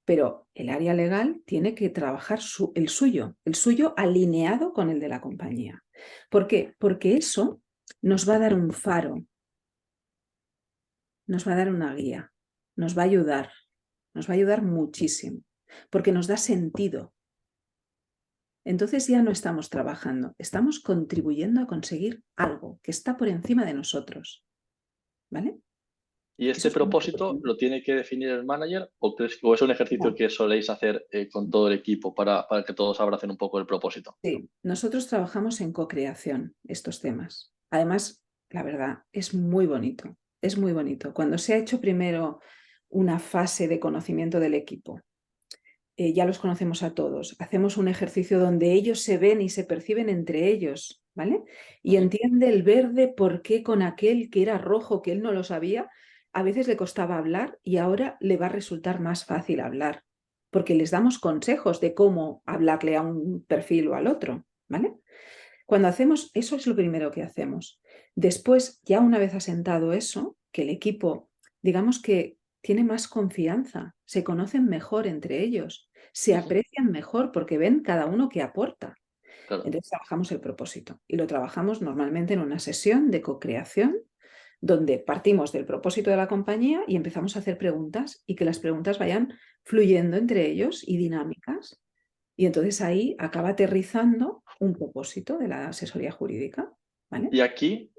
Pero el área legal tiene que trabajar el suyo alineado con el de la compañía. ¿Por qué? Porque eso nos va a dar un faro, nos va a dar una guía, nos va a ayudar muchísimo, porque nos da sentido. Entonces ya no estamos trabajando, estamos contribuyendo a conseguir algo que está por encima de nosotros, ¿vale? ¿Y Eso este es muy propósito importante. lo tiene que definir el manager o es un ejercicio No, que soléis hacer con todo el equipo para que todos abracen un poco el propósito? sí, nosotros trabajamos en co-creación estos temas. Además, la verdad, es muy bonito, es muy bonito. Cuando se ha hecho primero una fase de conocimiento del equipo, ya los conocemos a todos, hacemos un ejercicio donde ellos se ven y se perciben entre ellos, ¿vale? Y Ujú. entiende el verde por qué con aquel que era rojo, que él no lo sabía, a veces le costaba hablar y ahora le va a resultar más fácil hablar, porque les damos consejos de cómo hablarle a un perfil o al otro, ¿vale? Cuando hacemos, eso es lo primero que hacemos. Después, ya una vez asentado eso, que el equipo, digamos que tiene más confianza, se conocen mejor entre ellos, se Ujú. aprecian mejor porque ven cada uno que aporta. Claro. Entonces trabajamos el propósito y lo trabajamos normalmente en una sesión de co-creación donde partimos del propósito de la compañía y empezamos a hacer preguntas y que las preguntas vayan fluyendo entre ellos y dinámicas. Y entonces ahí acaba aterrizando un propósito de la asesoría jurídica, ¿vale? Y aquí,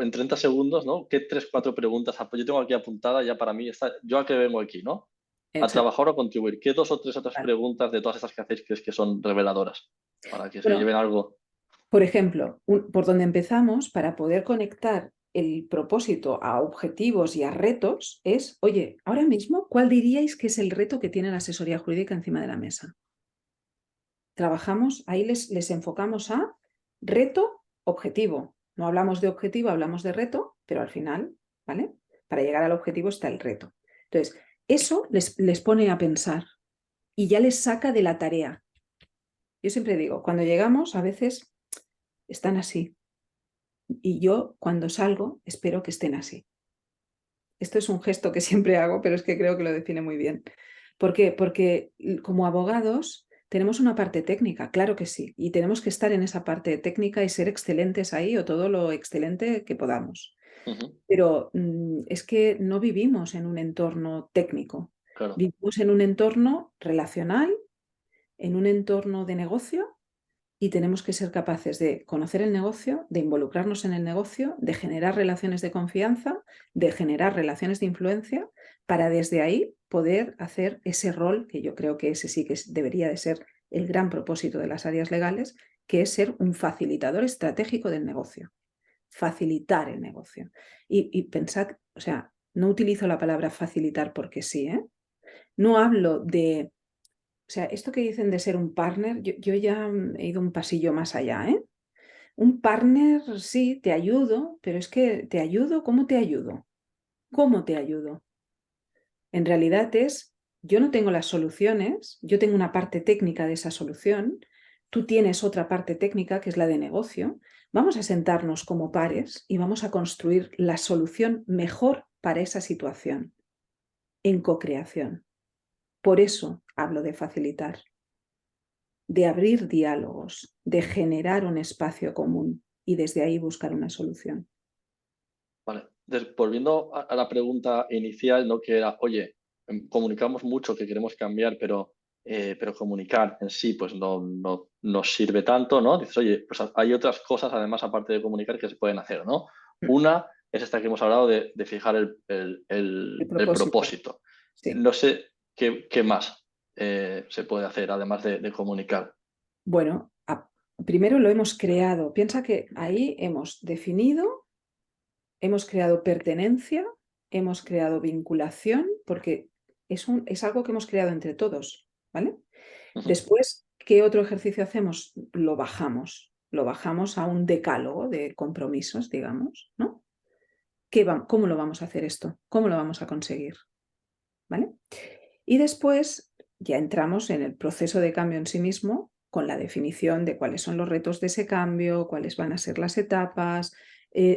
en 30 segundos, ¿no? ¿Qué 3, 4 preguntas? Yo tengo aquí apuntada ya para mí, yo a qué vengo aquí, ¿no? A Exacto. trabajar o a contribuir. ¿Qué 2 o 3 otras Vale. preguntas de todas estas que hacéis crees que son reveladoras? Para que se Bueno, lleven algo. por ejemplo, por donde empezamos para poder conectar el propósito a objetivos y a retos es, oye, ahora mismo, ¿cuál diríais que es el reto que tiene la asesoría jurídica encima de la mesa? Trabajamos, ahí les enfocamos a reto, objetivo. No hablamos de objetivo, hablamos de reto, pero al final, ¿vale? Para llegar al objetivo está el reto. Entonces, eso les pone a pensar y ya les saca de la tarea. Yo siempre digo, cuando llegamos a veces están así y yo cuando salgo espero que estén así. Esto es un gesto que siempre hago, pero es que creo que lo define muy bien. ¿Por qué? Porque como abogados tenemos una parte técnica, claro que sí, y tenemos que estar en esa parte técnica y ser excelentes ahí o todo lo excelente que podamos. Ujú. Pero es que no vivimos en un entorno técnico, Claro. vivimos en un entorno relacional, en un entorno de negocio y tenemos que ser capaces de conocer el negocio, de involucrarnos en el negocio, de generar relaciones de confianza, de generar relaciones de influencia, para desde ahí poder hacer ese rol, que yo creo que ese sí que debería de ser el gran propósito de las áreas legales, que es ser un facilitador estratégico del negocio, facilitar el negocio. Y pensad, o sea, no utilizo la palabra facilitar porque sí, ¿eh? No hablo de, o sea, esto que dicen de ser un partner, yo ya he ido un pasillo más allá, ¿eh? Un partner, sí, te ayudo, pero es que te ayudo, ¿cómo te ayudo? ¿Cómo te ayudo? En realidad es, yo no tengo las soluciones, yo tengo una parte técnica de esa solución, tú tienes otra parte técnica que es la de negocio. Vamos a sentarnos como pares y vamos a construir la solución mejor para esa situación en co-creación. Por eso hablo de facilitar, de abrir diálogos, de generar un espacio común y desde ahí buscar una solución. Vale. Volviendo a la pregunta inicial, ¿no? Que era, oye, comunicamos mucho que queremos cambiar, pero comunicar en sí pues no nos sirve tanto, ¿no? Dices, oye, pues hay otras cosas además aparte de comunicar que se pueden hacer, ¿no? Una es esta que hemos hablado de fijar el propósito. Sí. No sé qué más se puede hacer además de comunicar. Bueno, primero lo hemos creado. Piensa que ahí hemos definido, hemos creado pertenencia, hemos creado vinculación, porque es algo que hemos creado entre todos, ¿vale? Ujú. Después, ¿qué otro ejercicio hacemos? Lo bajamos a un decálogo de compromisos, digamos, ¿no? ¿Cómo lo vamos a hacer esto? ¿Cómo lo vamos a conseguir? ¿Vale? Y después ya entramos en el proceso de cambio en sí mismo con la definición de cuáles son los retos de ese cambio, cuáles van a ser las etapas,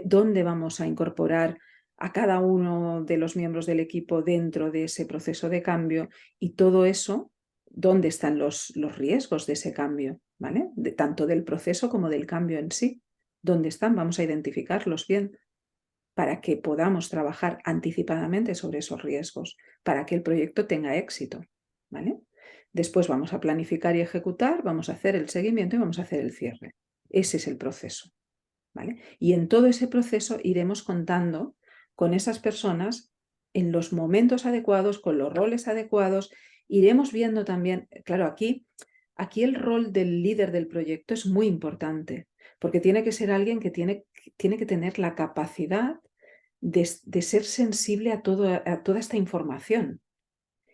dónde vamos a incorporar a cada uno de los miembros del equipo dentro de ese proceso de cambio y todo eso, dónde están los riesgos de ese cambio, ¿vale? Tanto del proceso como del cambio en sí. ¿Dónde están? Vamos a identificarlos bien para que podamos trabajar anticipadamente sobre esos riesgos, para que el proyecto tenga éxito, ¿vale? Después vamos a planificar y ejecutar, vamos a hacer el seguimiento y vamos a hacer el cierre. Ese es el proceso, ¿vale? Y en todo ese proceso iremos contando con esas personas en los momentos adecuados, con los roles adecuados. Iremos viendo también, claro, aquí el rol del líder del proyecto es muy importante, porque tiene que ser alguien que tiene que tener la capacidad de ser sensible a toda esta información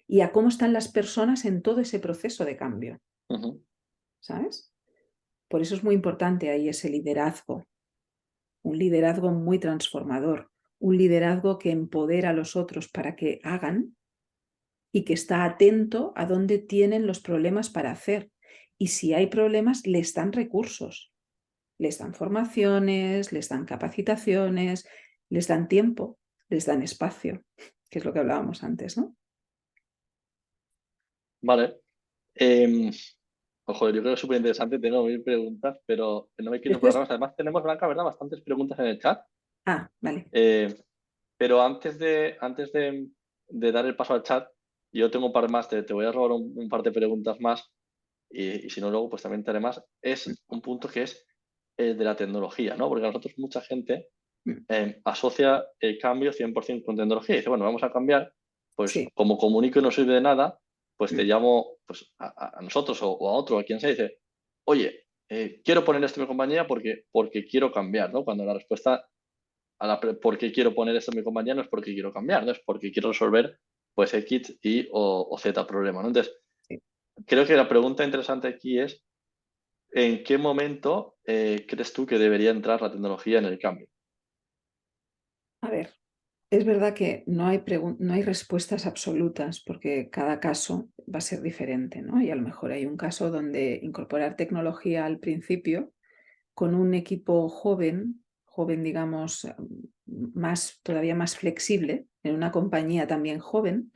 y a cómo están las personas en todo ese proceso de cambio, Ujú. ¿sabes? Por eso es muy importante ahí ese liderazgo, un liderazgo muy transformador, un liderazgo que empodera a los otros para que hagan y que está atento a dónde tienen los problemas para hacer. Y si hay problemas, les dan recursos, les dan formaciones, les dan capacitaciones, les dan tiempo, les dan espacio, que es lo que hablábamos antes, ¿no? Vale. Ojo, yo creo que es súper interesante, tengo mil preguntas, pero no me quiero Después, programas. Además, tenemos, Blanca, ¿verdad? Bastantes preguntas en el chat. vale. Eh, pero antes de dar el paso al chat, yo tengo un par más, te voy a robar un par de preguntas más y si no, luego pues también te haré más. Es un punto que es el de la tecnología, ¿no? Porque a nosotros mucha gente asocia el cambio 100% con tecnología y dice, bueno, vamos a cambiar, pues Sí. como comunico y no sirve de nada, pues te llamo pues, a nosotros o a otro, a quien sea, y dice, oye, quiero poner esto en mi compañía porque quiero cambiar, ¿no? Cuando la respuesta por qué quiero poner esto en mi compañía no es porque quiero cambiar, no es porque quiero resolver pues X y o Z problema, ¿no? Entonces, Sí. creo que la pregunta interesante aquí es, ¿en qué momento crees tú que debería entrar la tecnología en el cambio? A ver, es verdad que no hay respuestas absolutas porque cada caso va a ser diferente, ¿no? Y a lo mejor hay un caso donde incorporar tecnología al principio con un equipo joven digamos, todavía más flexible, en una compañía también joven,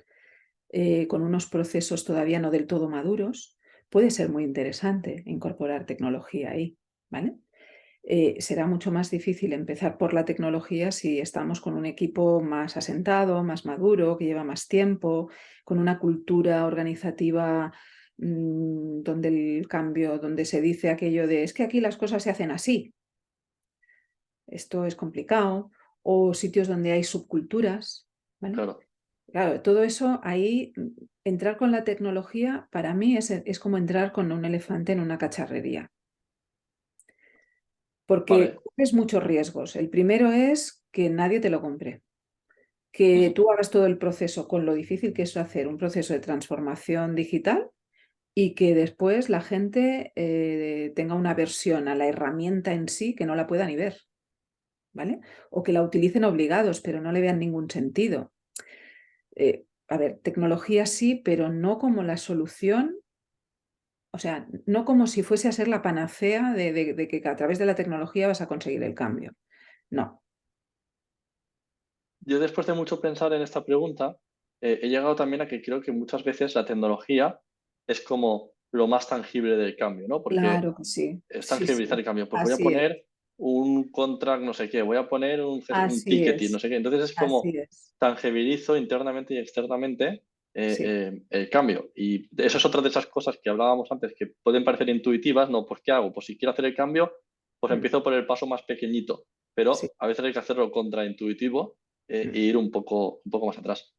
con unos procesos todavía no del todo maduros, puede ser muy interesante incorporar tecnología ahí, ¿vale? Será mucho más difícil empezar por la tecnología si estamos con un equipo más asentado, más maduro, que lleva más tiempo, con una cultura organizativa donde el cambio, donde se dice aquello de es que aquí las cosas se hacen así. Esto es complicado. O sitios donde hay subculturas, ¿vale? Claro, Claro, todo eso ahí, entrar con la tecnología para mí es como entrar con un elefante en una cacharrería. Porque vale. corres muchos riesgos. El primero es que nadie te lo compre, que Ujú. tú hagas todo el proceso con lo difícil que es hacer un proceso de transformación digital y que después la gente tenga una aversión a la herramienta en sí que no la pueda ni ver, ¿vale? O que la utilicen obligados, pero no le vean ningún sentido. A ver, tecnología sí, pero no como la solución O sea, no como si fuese a ser la panacea de que a través de la tecnología vas a conseguir el cambio. No. Yo después de mucho pensar en esta pregunta, he llegado también a que creo que muchas veces la tecnología es como lo más tangible del cambio, ¿no? Porque Claro que sí. es Sí, sí. tangibilizar el cambio. Pues voy a Así es. poner un contract, no sé qué, voy a poner un Así ticketing, no es. sé qué. Entonces es Así como es. tangibilizo internamente y externamente Sí. el cambio. Y eso es otra de esas cosas que hablábamos antes que pueden parecer intuitivas, ¿no? Pues ¿qué hago? Pues si quiero hacer el cambio, pues Mm, empiezo por el paso más pequeñito, sí. pero a veces hay que hacerlo contraintuitivo e Mm. ir un poco más atrás.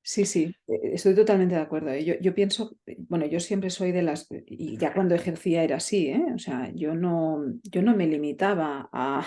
Sí, sí, estoy totalmente de acuerdo. Yo pienso, bueno, yo siempre soy de las, y ya cuando ejercía era así, ¿eh? O sea, yo no me limitaba a,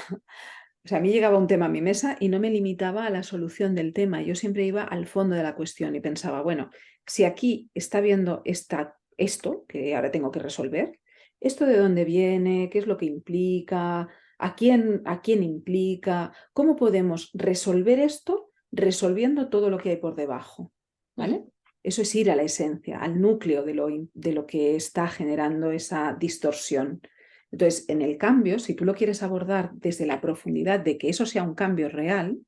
o sea, a mí llegaba un tema a mi mesa y no me limitaba a la solución del tema. Yo siempre iba al fondo de la cuestión y pensaba, bueno, si aquí está viendo esto que ahora tengo que resolver, ¿esto de dónde viene? ¿Qué es lo que implica? A quién implica? ¿Cómo podemos resolver esto resolviendo todo lo que hay por debajo? ¿Vale? Ujú. Eso es ir a la esencia, al núcleo de lo que está generando esa distorsión. Entonces, en el cambio, si tú lo quieres abordar desde la profundidad de que eso sea un cambio real,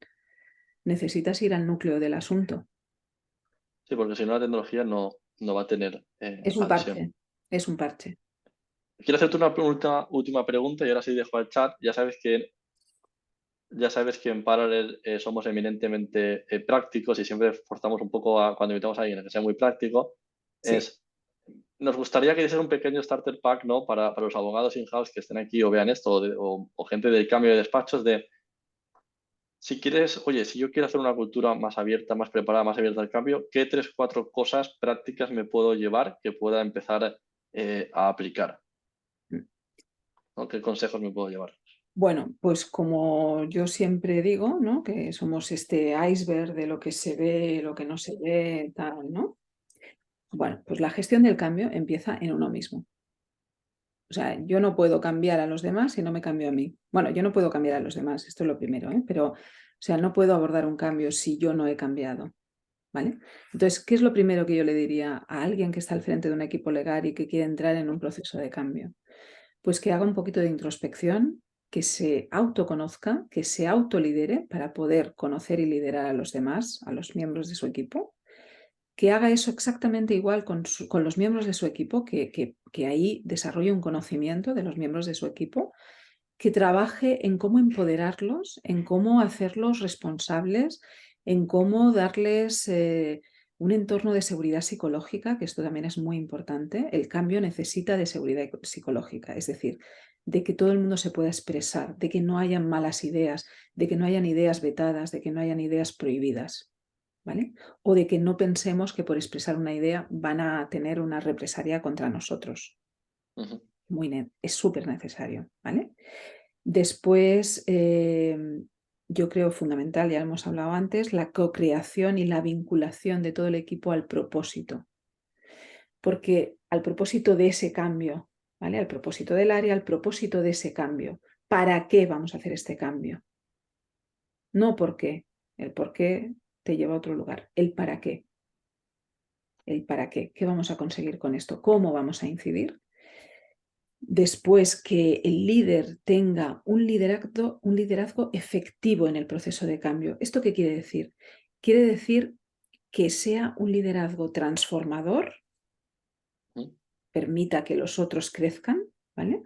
necesitas ir al núcleo del asunto. Sí, porque si no la tecnología no va a tener Es un adhesión. parche, es un parche. Quiero hacerte una última pregunta y ahora sí dejo al chat. Ya sabes que en Parallel somos eminentemente prácticos y siempre forzamos un poco cuando invitamos a alguien a que sea muy práctico. Sí. Nos gustaría que hiciese un pequeño starter pack, ¿no? Para los abogados in-house que estén aquí o vean esto, o gente del cambio de despachos, de si quieres, oye, si yo quiero hacer una cultura más abierta, más preparada, más abierta al cambio, ¿qué 3, 4 cosas prácticas me puedo llevar que pueda empezar a aplicar? ¿No? ¿Qué consejos me puedo llevar? Bueno, pues como yo siempre digo, ¿no? Que somos este iceberg de lo que se ve, lo que no se ve, tal, ¿no? Bueno, pues la gestión del cambio empieza en uno mismo. O sea, yo no puedo cambiar a los demás si no me cambio a mí. Bueno, yo no puedo cambiar a los demás, esto es lo primero, ¿eh? Pero, o sea, no puedo abordar un cambio si yo no he cambiado, ¿vale? Entonces, ¿qué es lo primero que yo le diría a alguien que está al frente de un equipo legal y que quiere entrar en un proceso de cambio? Pues que haga un poquito de introspección, que se autoconozca, que se autolidere para poder conocer y liderar a los demás, a los miembros de su equipo, que haga eso exactamente igual con los miembros de su equipo, que ahí desarrolle un conocimiento de los miembros de su equipo, que trabaje en cómo empoderarlos, en cómo hacerlos responsables, en cómo darles un entorno de seguridad psicológica, que esto también es muy importante. El cambio necesita de seguridad psicológica, es decir, de que todo el mundo se pueda expresar, de que no hayan malas ideas, de que no hayan ideas vetadas, de que no hayan ideas prohibidas. ¿Vale? O de que no pensemos que por expresar una idea van a tener una represalia contra nosotros. Ujú. Es súper necesario, ¿vale? Después, yo creo fundamental, ya hemos hablado antes, la co-creación y la vinculación de todo el equipo al propósito. Porque al propósito de ese cambio, ¿vale? Al propósito del área, al propósito de ese cambio. ¿Para qué vamos a hacer este cambio? No por qué. El por qué te lleva a otro lugar. El para qué. El para qué. ¿Qué vamos a conseguir con esto? ¿Cómo vamos a incidir? Después, que el líder tenga un liderazgo efectivo en el proceso de cambio. ¿Esto qué quiere decir? Quiere decir que sea un liderazgo transformador, Ujú. permita que los otros crezcan, ¿vale?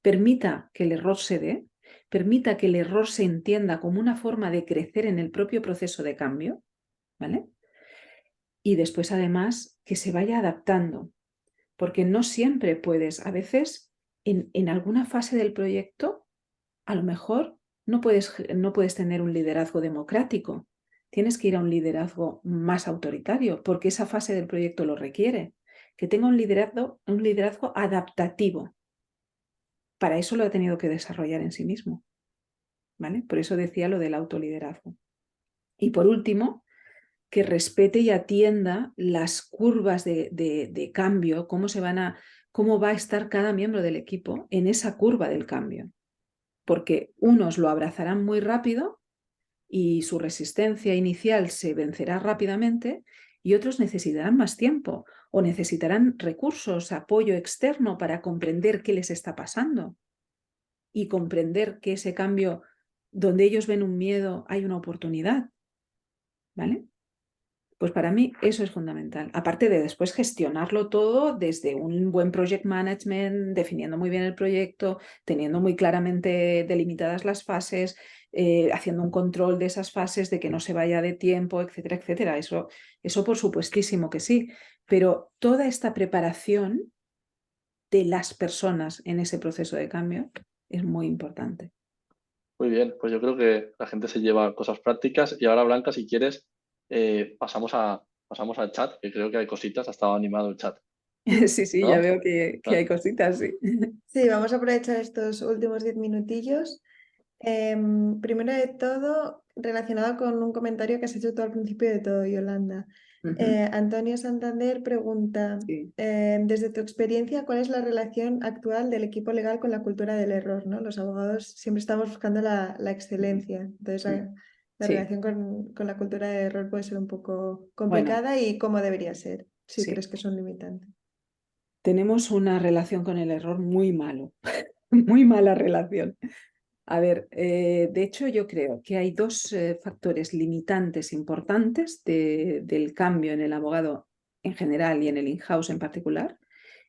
Permita que el error se dé, permita que el error se entienda como una forma de crecer en el propio proceso de cambio, ¿vale? Y después, además, que se vaya adaptando, porque no siempre puedes, a veces en alguna fase del proyecto, a lo mejor no puedes tener un liderazgo democrático, tienes que ir a un liderazgo más autoritario, porque esa fase del proyecto lo requiere, que tenga un liderazgo adaptativo. Para eso lo ha tenido que desarrollar en sí mismo, ¿vale? Por eso decía lo del autoliderazgo. Y por último, que respete y atienda las curvas de cambio, cómo va a estar cada miembro del equipo en esa curva del cambio. Porque unos lo abrazarán muy rápido y su resistencia inicial se vencerá rápidamente, y otros necesitarán más tiempo o necesitarán recursos, apoyo externo para comprender qué les está pasando y comprender que ese cambio, donde ellos ven un miedo, hay una oportunidad, ¿vale? Pues para mí eso es fundamental. Aparte de después gestionarlo todo desde un buen project management, definiendo muy bien el proyecto, teniendo muy claramente delimitadas las fases, haciendo un control de esas fases, de que no se vaya de tiempo, etcétera, etcétera. Eso por supuestísimo que sí. Pero toda esta preparación de las personas en ese proceso de cambio es muy importante. Muy bien, pues yo creo que la gente se lleva cosas prácticas y ahora, Blanca, si quieres, pasamos al chat, que creo que hay cositas, ha estado animado el chat, Sí, sí, ya ¿no? veo que hay cositas, sí. Sí, vamos a aprovechar estos últimos 10 minutillos. Primero de todo, relacionado con un comentario que has hecho tú al principio de todo, Yolanda. Antonio Santander pregunta, Sí. desde tu experiencia, ¿cuál es la relación actual del equipo legal con la cultura del error, ¿no? Los abogados siempre estamos buscando la excelencia, entonces la Sí. relación con la cultura del error puede ser un poco Bueno, complicada y cómo debería ser, si sí. crees que son limitantes. Tenemos una relación con el error muy malo, muy mala relación. A ver, de hecho yo creo que hay dos factores limitantes importantes del cambio en el abogado en general y en el in-house en particular,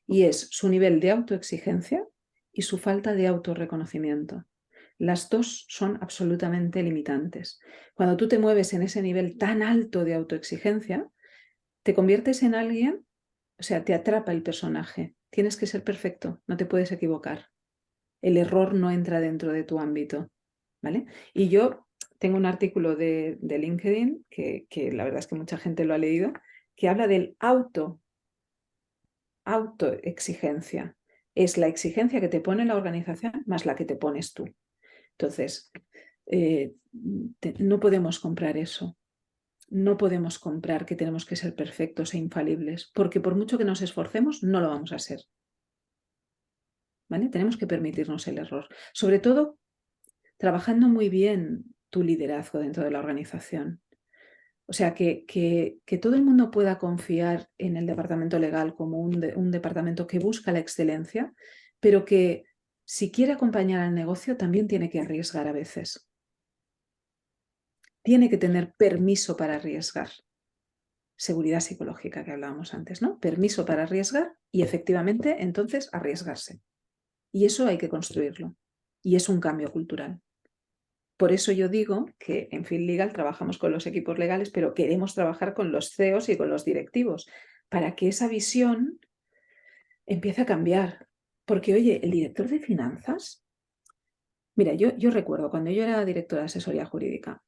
y es su nivel de autoexigencia y su falta de autorreconocimiento. Las dos son absolutamente limitantes. Cuando tú te mueves en ese nivel tan alto de autoexigencia, te conviertes en alguien, o sea, te atrapa el personaje. Tienes que ser perfecto, no te puedes equivocar. El error no entra dentro de tu ámbito, ¿vale? Y yo tengo un artículo de LinkedIn, que la verdad es que mucha gente lo ha leído, que habla del autoexigencia. Es la exigencia que te pone la organización más la que te pones tú. Entonces, no podemos comprar eso. No podemos comprar que tenemos que ser perfectos e infalibles, porque por mucho que nos esforcemos, no lo vamos a ser. ¿Vale? Tenemos que permitirnos el error. Sobre todo, trabajando muy bien tu liderazgo dentro de la organización. O sea, que todo el mundo pueda confiar en el departamento legal como un departamento que busca la excelencia, pero que si quiere acompañar al negocio también tiene que arriesgar a veces. Tiene que tener permiso para arriesgar. Seguridad psicológica que hablábamos antes, ¿no? Permiso para arriesgar y efectivamente entonces arriesgarse. Y eso hay que construirlo. Y es un cambio cultural. Por eso yo digo que en Field Legal trabajamos con los equipos legales, pero queremos trabajar con los CEOs y con los directivos para que esa visión empiece a cambiar. Porque, oye, el director de finanzas, mira, yo recuerdo cuando yo era directora de asesoría jurídica,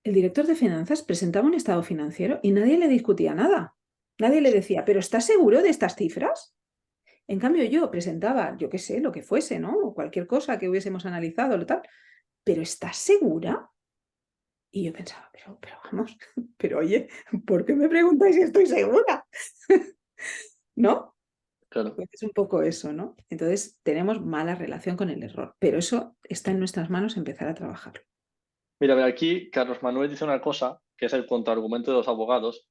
el director de finanzas presentaba un estado financiero y nadie le discutía nada. Nadie le decía, ¿pero estás seguro de estas cifras? En cambio, yo presentaba, yo qué sé, lo que fuese, ¿no? O cualquier cosa que hubiésemos analizado, lo tal. ¿Pero estás segura? Y yo pensaba, pero vamos, pero oye, ¿por qué me preguntáis si estoy segura? ¿No? Claro. Pues es un poco eso, ¿no? Entonces tenemos mala relación con el error, pero eso está en nuestras manos empezar a trabajarlo. Mira, aquí Carlos Manuel dice una cosa, que es el contraargumento de los abogados,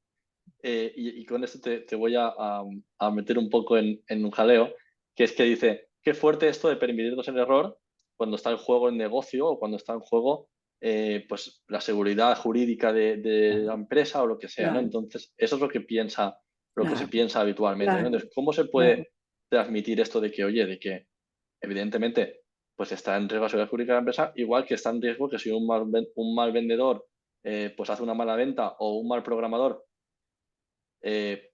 y con esto te voy a meter un poco en un jaleo, que es que dice, qué fuerte esto de permitirnos el error cuando está en juego el negocio o cuando está en juego pues la seguridad jurídica de la empresa o lo que sea, ¿no? Claro, Entonces, eso es lo que se claro, piensa habitualmente, ¿no? claro, Entonces, ¿cómo se claro. puede transmitir esto de que, oye, de que evidentemente pues está en riesgo la seguridad jurídica de la empresa, igual que está en riesgo que si un mal vendedor pues hace una mala venta o un mal programador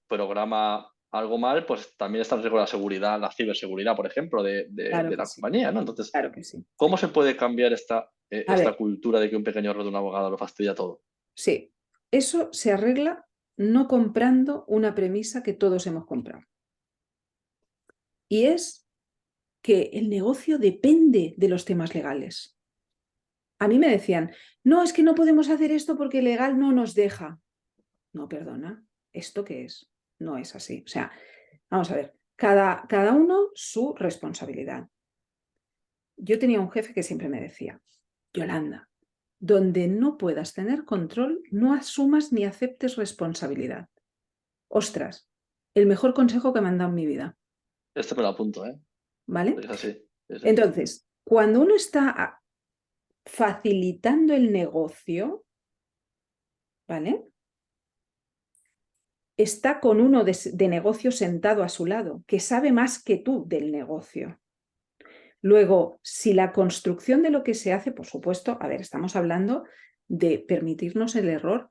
programa algo mal, pues también está en riesgo la seguridad, la ciberseguridad, por ejemplo, Claro de que la sí, compañía, ¿no? Entonces, claro que sí. ¿cómo se puede cambiar A esta ver, cultura de que un pequeño error de un abogado lo fastidia todo? sí, eso se arregla no comprando una premisa que todos hemos comprado. Y es que el negocio depende de los temas legales. A mí me decían, no, es que no podemos hacer esto porque legal no nos deja. No, perdona, ¿esto qué es? No es así. O sea, vamos a ver, cada uno su responsabilidad. Yo tenía un jefe que siempre me decía, Yolanda, donde no puedas tener control, no asumas ni aceptes responsabilidad. ostras, el mejor consejo que me han dado en mi vida, Este me lo apunto, ¿eh? ¿vale? Es así. Sí, sí. Entonces, cuando uno está facilitando el negocio, ¿vale? Está con uno de negocio sentado a su lado, que sabe más que tú del negocio. Luego, si la construcción de lo que se hace, por supuesto, a ver, estamos hablando de permitirnos el error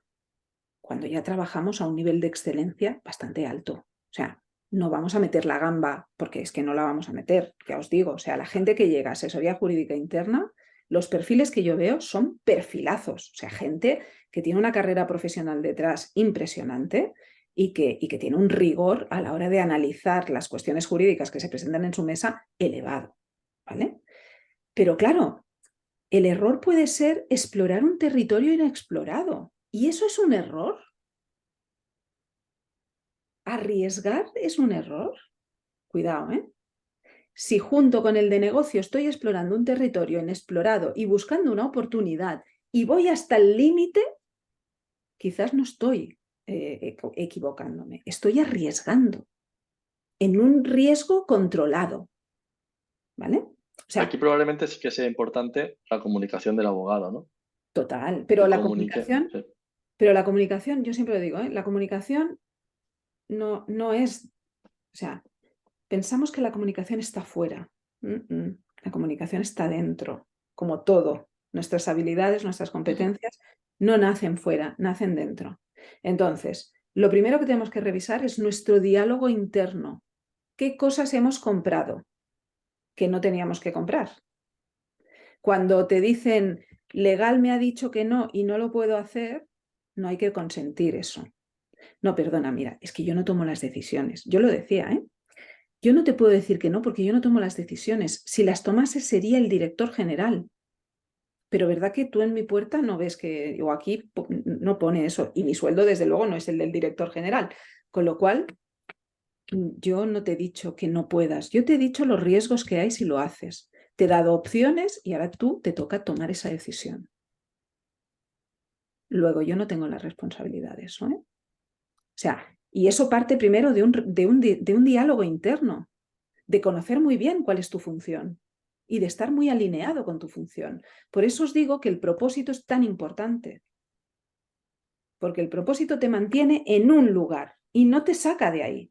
cuando ya trabajamos a un nivel de excelencia bastante alto. O sea, no vamos a meter la gamba, porque es que no la vamos a meter, ya os digo. O sea, la gente que llega a asesoría jurídica interna, los perfiles que yo veo son perfilazos. O sea, gente que tiene una carrera profesional detrás impresionante y que tiene un rigor a la hora de analizar las cuestiones jurídicas que se presentan en su mesa elevado. ¿Vale? Pero claro, el error puede ser explorar un territorio inexplorado. ¿Y eso es un error? ¿Arriesgar es un error? Cuidado, ¿eh? Si junto con el de negocio estoy explorando un territorio inexplorado y buscando una oportunidad y voy hasta el límite, quizás no estoy equivocándome, estoy arriesgando en un riesgo controlado, ¿vale? O Aquí sea, probablemente sí que sea importante la comunicación del abogado, ¿no? total, Que comunique. Sí. pero la comunicación, yo siempre lo digo, ¿eh? La comunicación no es, o sea, pensamos que la comunicación está fuera. La comunicación está dentro, como todo. Nuestras habilidades, nuestras competencias no nacen fuera, nacen dentro. Entonces, lo primero que tenemos que revisar es nuestro diálogo interno. ¿Qué cosas hemos comprado que no teníamos que comprar? Cuando te dicen, legal me ha dicho que no y no lo puedo hacer, no hay que consentir eso. No, perdona, mira, es que yo no tomo las decisiones. Yo lo decía, ¿eh? Yo no te puedo decir que no porque yo no tomo las decisiones. Si las tomase sería el director general. Pero ¿verdad que tú en mi puerta no ves que, o aquí no pone eso? Y mi sueldo desde luego no es el del director general. Con lo cual, yo no te he dicho que no puedas. Yo te he dicho los riesgos que hay si lo haces. Te he dado opciones y ahora tú te toca tomar esa decisión. Luego yo no tengo la responsabilidad de eso, ¿eh? O sea, y eso parte primero de un diálogo interno, de conocer muy bien cuál es tu función y de estar muy alineado con tu función. Por eso os digo que el propósito es tan importante, porque el propósito te mantiene en un lugar y no te saca de ahí.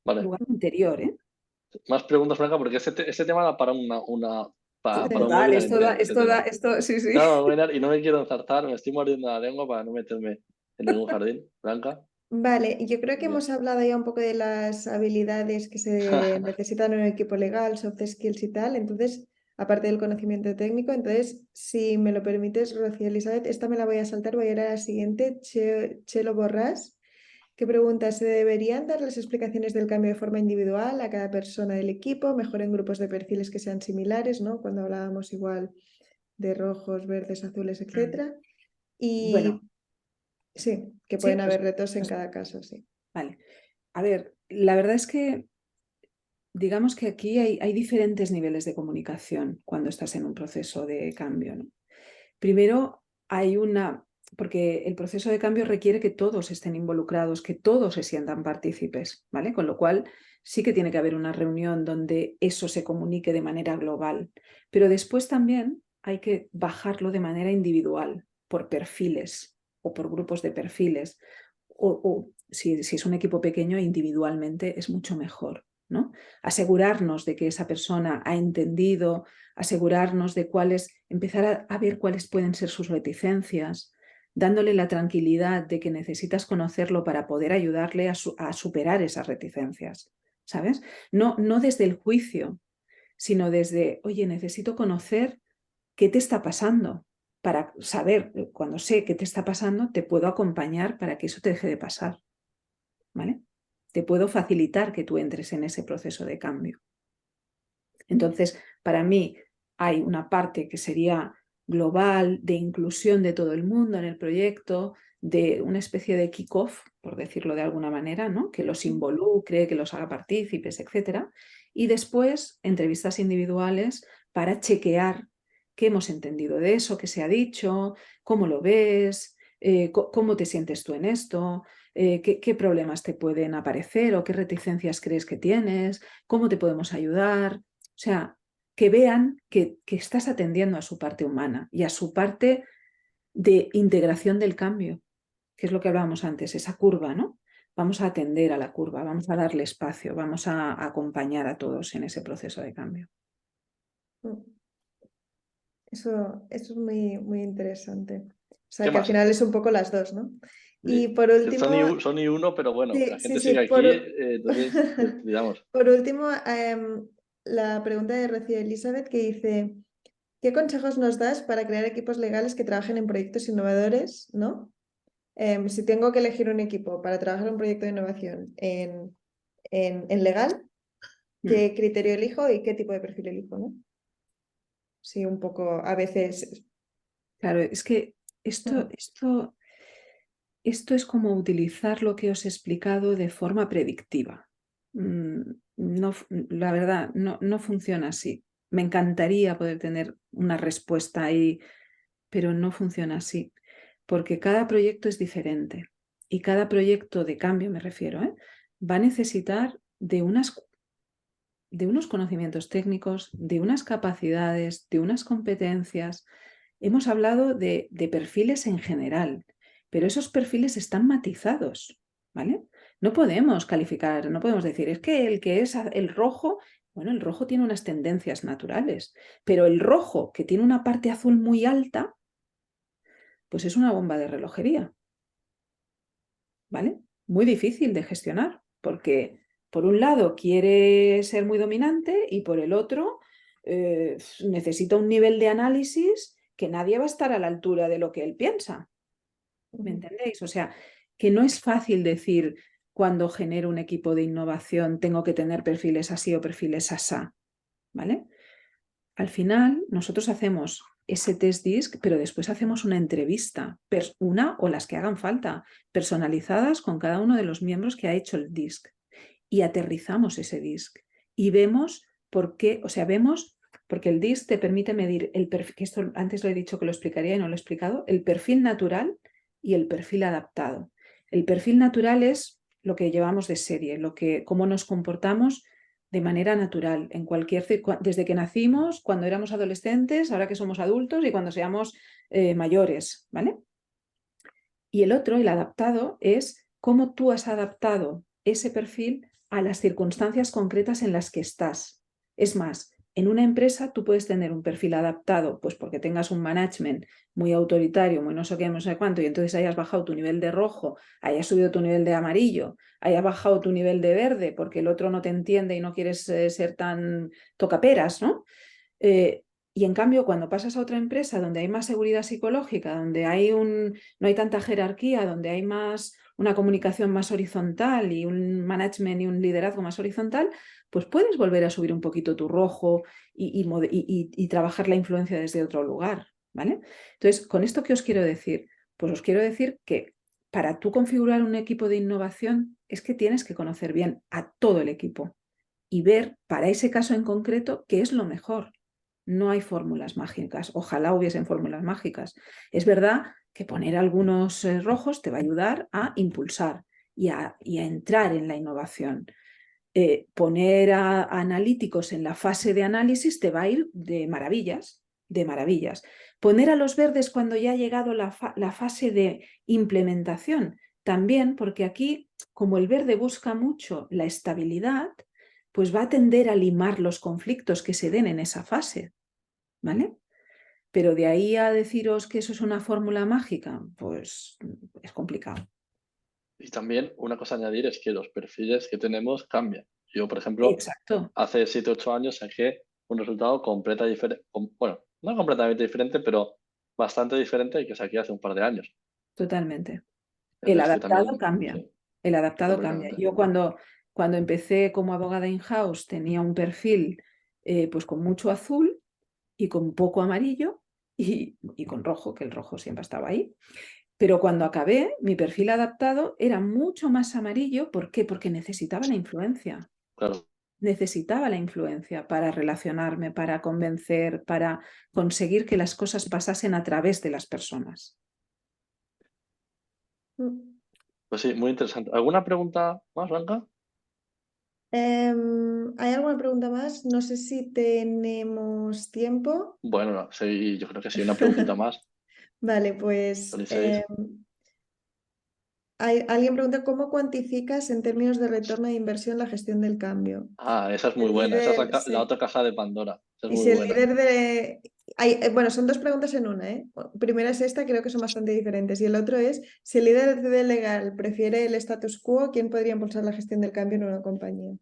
Vale. Lugar interior, ¿eh? Más preguntas, Franca, porque este tema da para para un Total, webinar entero. esto, sí, sí. Claro, un webinar, y no me quiero enzartar, me estoy mordiendo la lengua para no meterme en ningún jardín. Blanca. Vale, y yo creo que Bien. hemos hablado ya un poco de las habilidades que se necesitan en un equipo legal, soft skills y tal. Entonces, aparte del conocimiento técnico, entonces, si me lo permites, Rocío Elizabeth, esta me la voy a saltar, voy a ir a la siguiente, Chelo Borrás, que pregunta, ¿se deberían dar las explicaciones del cambio de forma individual a cada persona del equipo, mejor en grupos de perfiles que sean similares, ¿no? Cuando hablábamos igual de rojos, verdes, azules, etcétera. Bueno, Y sí, que sí, pueden haber retos en cada caso, sí. vale. A ver, la verdad es que digamos que aquí hay diferentes niveles de comunicación cuando estás en un proceso de cambio, ¿no? Primero hay porque el proceso de cambio requiere que todos estén involucrados, que todos se sientan partícipes, ¿vale? Con lo cual sí que tiene que haber una reunión donde eso se comunique de manera global, pero después también hay que bajarlo de manera individual, por perfiles o por grupos de perfiles, o si es un equipo pequeño, individualmente es mucho mejor, ¿no? Asegurarnos de que esa persona ha entendido, asegurarnos de empezar a ver cuáles pueden ser sus reticencias, dándole la tranquilidad de que necesitas conocerlo para poder ayudarle a superar esas reticencias, ¿sabes? No desde el juicio, sino desde, oye, necesito conocer qué te está pasando para saber, cuando sé qué te está pasando, te puedo acompañar para que eso te deje de pasar, ¿vale? Te puedo facilitar que tú entres en ese proceso de cambio. Entonces, para mí hay una parte que sería global, de inclusión de todo el mundo en el proyecto, de una especie de kick-off, por decirlo de alguna manera, ¿no? Que los involucre, que los haga partícipes, etc. Y después, entrevistas individuales para chequear qué hemos entendido de eso, qué se ha dicho, cómo lo ves, ¿Cómo te sientes tú en esto? ¿Qué problemas te pueden aparecer o qué reticencias crees que tienes? ¿Cómo te podemos ayudar? O sea, que vean que estás atendiendo a su parte humana y a su parte de integración del cambio, que es lo que hablábamos antes, esa curva, ¿no? Vamos a atender a la curva, vamos a darle espacio, vamos a acompañar a todos en ese proceso de cambio. Eso es muy, muy interesante. O sea, ¿Qué que al más? final es un poco las dos, ¿no? Y Sí. por último, Son y uno, pero bueno, la sí, gente sí, sigue aquí, entonces, digamos. por último, la pregunta de Rocío Elizabeth que dice, ¿qué consejos nos das para crear equipos legales que trabajen en proyectos innovadores, ¿no? Si tengo que elegir un equipo para trabajar en un proyecto de innovación en legal, ¿qué criterio elijo y qué tipo de perfil elijo, ¿no? Sí, un poco, a veces... Claro, es que esto es como utilizar lo que os he explicado de forma predictiva. No, la verdad, no funciona así. Me encantaría poder tener una respuesta ahí, pero no funciona así, porque cada proyecto es diferente y cada proyecto de cambio, me refiero, va a necesitar de unos conocimientos técnicos, de unas capacidades, de unas competencias. Hemos hablado de perfiles en general, pero esos perfiles están matizados, ¿vale? No podemos calificar, no podemos decir, es que el que es el rojo, bueno, el rojo tiene unas tendencias naturales, pero el rojo que tiene una parte azul muy alta, pues es una bomba de relojería, ¿vale? Muy difícil de gestionar, porque por un lado quiere ser muy dominante y por el otro necesita un nivel de análisis que nadie va a estar a la altura de lo que él piensa. ¿Me entendéis? O sea, que no es fácil decir cuando genero un equipo de innovación tengo que tener perfiles así o perfiles asá, ¿vale? Al final, nosotros hacemos ese test DISC, pero después hacemos una entrevista, una o las que hagan falta, personalizadas con cada uno de los miembros que ha hecho el DISC. Y aterrizamos ese DISC y vemos por qué, o sea, vemos, porque el DISC te permite medir el perfil, que esto antes lo he dicho que lo explicaría y no lo he explicado, el perfil natural y el perfil adaptado. El perfil natural es lo que llevamos de serie, cómo nos comportamos de manera natural, en desde que nacimos, cuando éramos adolescentes, ahora que somos adultos y cuando seamos mayores, ¿vale? Y el otro, el adaptado, es cómo tú has adaptado ese perfil a las circunstancias concretas en las que estás. Es más, en una empresa tú puedes tener un perfil adaptado, pues porque tengas un management muy autoritario, muy no sé qué, no sé cuánto, y entonces hayas bajado tu nivel de rojo, hayas subido tu nivel de amarillo, hayas bajado tu nivel de verde porque el otro no te entiende y no quieres ser tan tocaperas, ¿no? Y en cambio, cuando pasas a otra empresa donde hay más seguridad psicológica, donde no hay tanta jerarquía, donde hay una comunicación más horizontal y un management y un liderazgo más horizontal, pues puedes volver a subir un poquito tu rojo y trabajar la influencia desde otro lugar, ¿vale? Entonces, ¿con esto qué os quiero decir? Pues os quiero decir que para tú configurar un equipo de innovación es que tienes que conocer bien a todo el equipo y ver para ese caso en concreto qué es lo mejor. No hay fórmulas mágicas, ojalá hubiesen fórmulas mágicas. Es verdad que poner algunos rojos te va a ayudar a impulsar y a entrar en la innovación. Poner a analíticos en la fase de análisis te va a ir de maravillas, de maravillas. Poner a los verdes cuando ya ha llegado la fase de implementación, también, porque aquí, como el verde busca mucho la estabilidad, pues va a tender a limar los conflictos que se den en esa fase, ¿vale? Pero de ahí a deciros que eso es una fórmula mágica, pues es complicado. Y también una cosa a añadir es que los perfiles que tenemos cambian. Yo, por ejemplo, Exacto. hace 7 o 8 años saqué un resultado diferente, bueno, no completamente diferente, pero bastante diferente que saqué hace un par de años. Totalmente. El Entonces, que adaptado también, cambia. sí, El adaptado cambia. completamente. Yo cuando empecé como abogada in-house tenía un perfil pues con mucho azul y con poco amarillo y con rojo, que el rojo siempre estaba ahí. Pero cuando acabé, mi perfil adaptado era mucho más amarillo. ¿Por qué? Porque necesitaba la influencia. Claro. Necesitaba la influencia para relacionarme, para convencer, para conseguir que las cosas pasasen a través de las personas. Pues sí, muy interesante. ¿Alguna pregunta más, Blanca? ¿Hay alguna pregunta más? No sé si tenemos tiempo. Bueno, no, sí, yo creo que sí, una preguntita más. Vale, pues Son 16. alguien pregunta ¿cómo cuantificas en términos de retorno de inversión la gestión del cambio? Ah, esa es muy El buena. Esa es líder, la sí. otra caja de Pandora. Esa es Y muy si el buena. líder de... bueno, son dos preguntas en una, ¿eh? Primera es esta, creo que son bastante diferentes. Y el otro es, si el líder de legal prefiere el status quo, ¿quién podría impulsar la gestión del cambio en una compañía?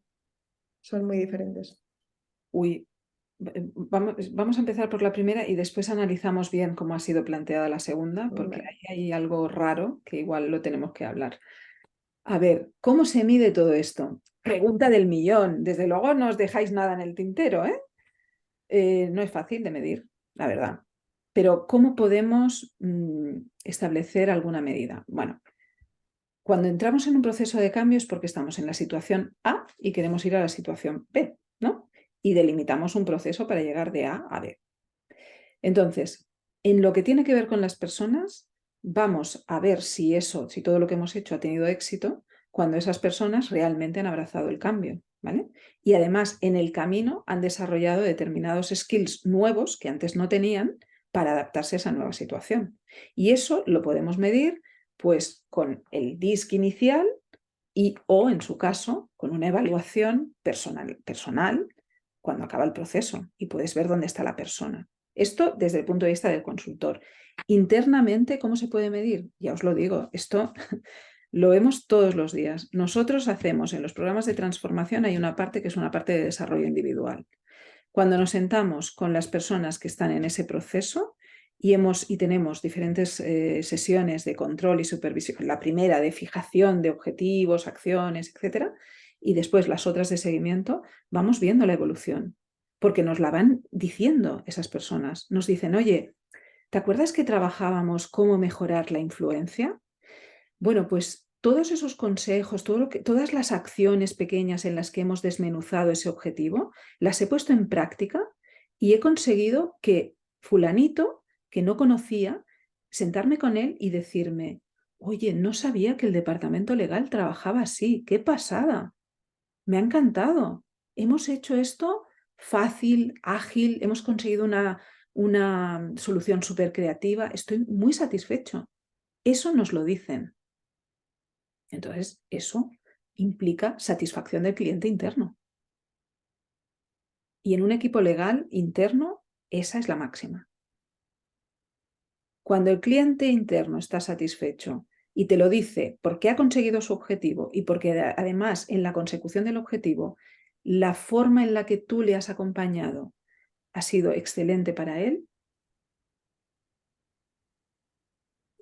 Son muy diferentes. Uy, vamos a empezar por la primera y después analizamos bien cómo ha sido planteada la segunda, porque Vale. ahí hay algo raro que igual lo tenemos que hablar. A ver, ¿cómo se mide todo esto? Pregunta del millón. Desde luego no os dejáis nada en el tintero, ¿eh? No es fácil de medir, la verdad. Pero ¿cómo podemos establecer alguna medida? Bueno, cuando entramos en un proceso de cambio es porque estamos en la situación A y queremos ir a la situación B, ¿no? Y delimitamos un proceso para llegar de A a B. Entonces, en lo que tiene que ver con las personas, vamos a ver si si todo lo que hemos hecho ha tenido éxito cuando esas personas realmente han abrazado el cambio, ¿vale? Y además, en el camino han desarrollado determinados skills nuevos que antes no tenían para adaptarse a esa nueva situación. Y eso lo podemos medir, pues, con el DISC inicial o, en su caso, con una evaluación personal cuando acaba el proceso y puedes ver dónde está la persona. Esto desde el punto de vista del consultor. Internamente, ¿cómo se puede medir? Ya os lo digo, esto lo vemos todos los días. Nosotros hacemos en los programas de transformación, hay una parte que es una parte de desarrollo individual. Cuando nos sentamos con las personas que están en ese proceso y tenemos diferentes sesiones de control y supervisión, la primera de fijación de objetivos, acciones, etcétera, y después las otras de seguimiento, vamos viendo la evolución, porque nos la van diciendo esas personas. Nos dicen, oye, ¿te acuerdas que trabajábamos cómo mejorar la influencia? Bueno, pues todos esos consejos, todas las acciones pequeñas en las que hemos desmenuzado ese objetivo, las he puesto en práctica y he conseguido que fulanito, que no conocía, sentarme con él y decirme, oye, no sabía que el departamento legal trabajaba así, qué pasada, me ha encantado. Hemos hecho esto fácil, ágil, hemos conseguido una solución súper creativa, estoy muy satisfecho. Eso nos lo dicen. Entonces, eso implica satisfacción del cliente interno. Y en un equipo legal interno, esa es la máxima. Cuando el cliente interno está satisfecho y te lo dice porque ha conseguido su objetivo y porque además en la consecución del objetivo, la forma en la que tú le has acompañado ha sido excelente para él,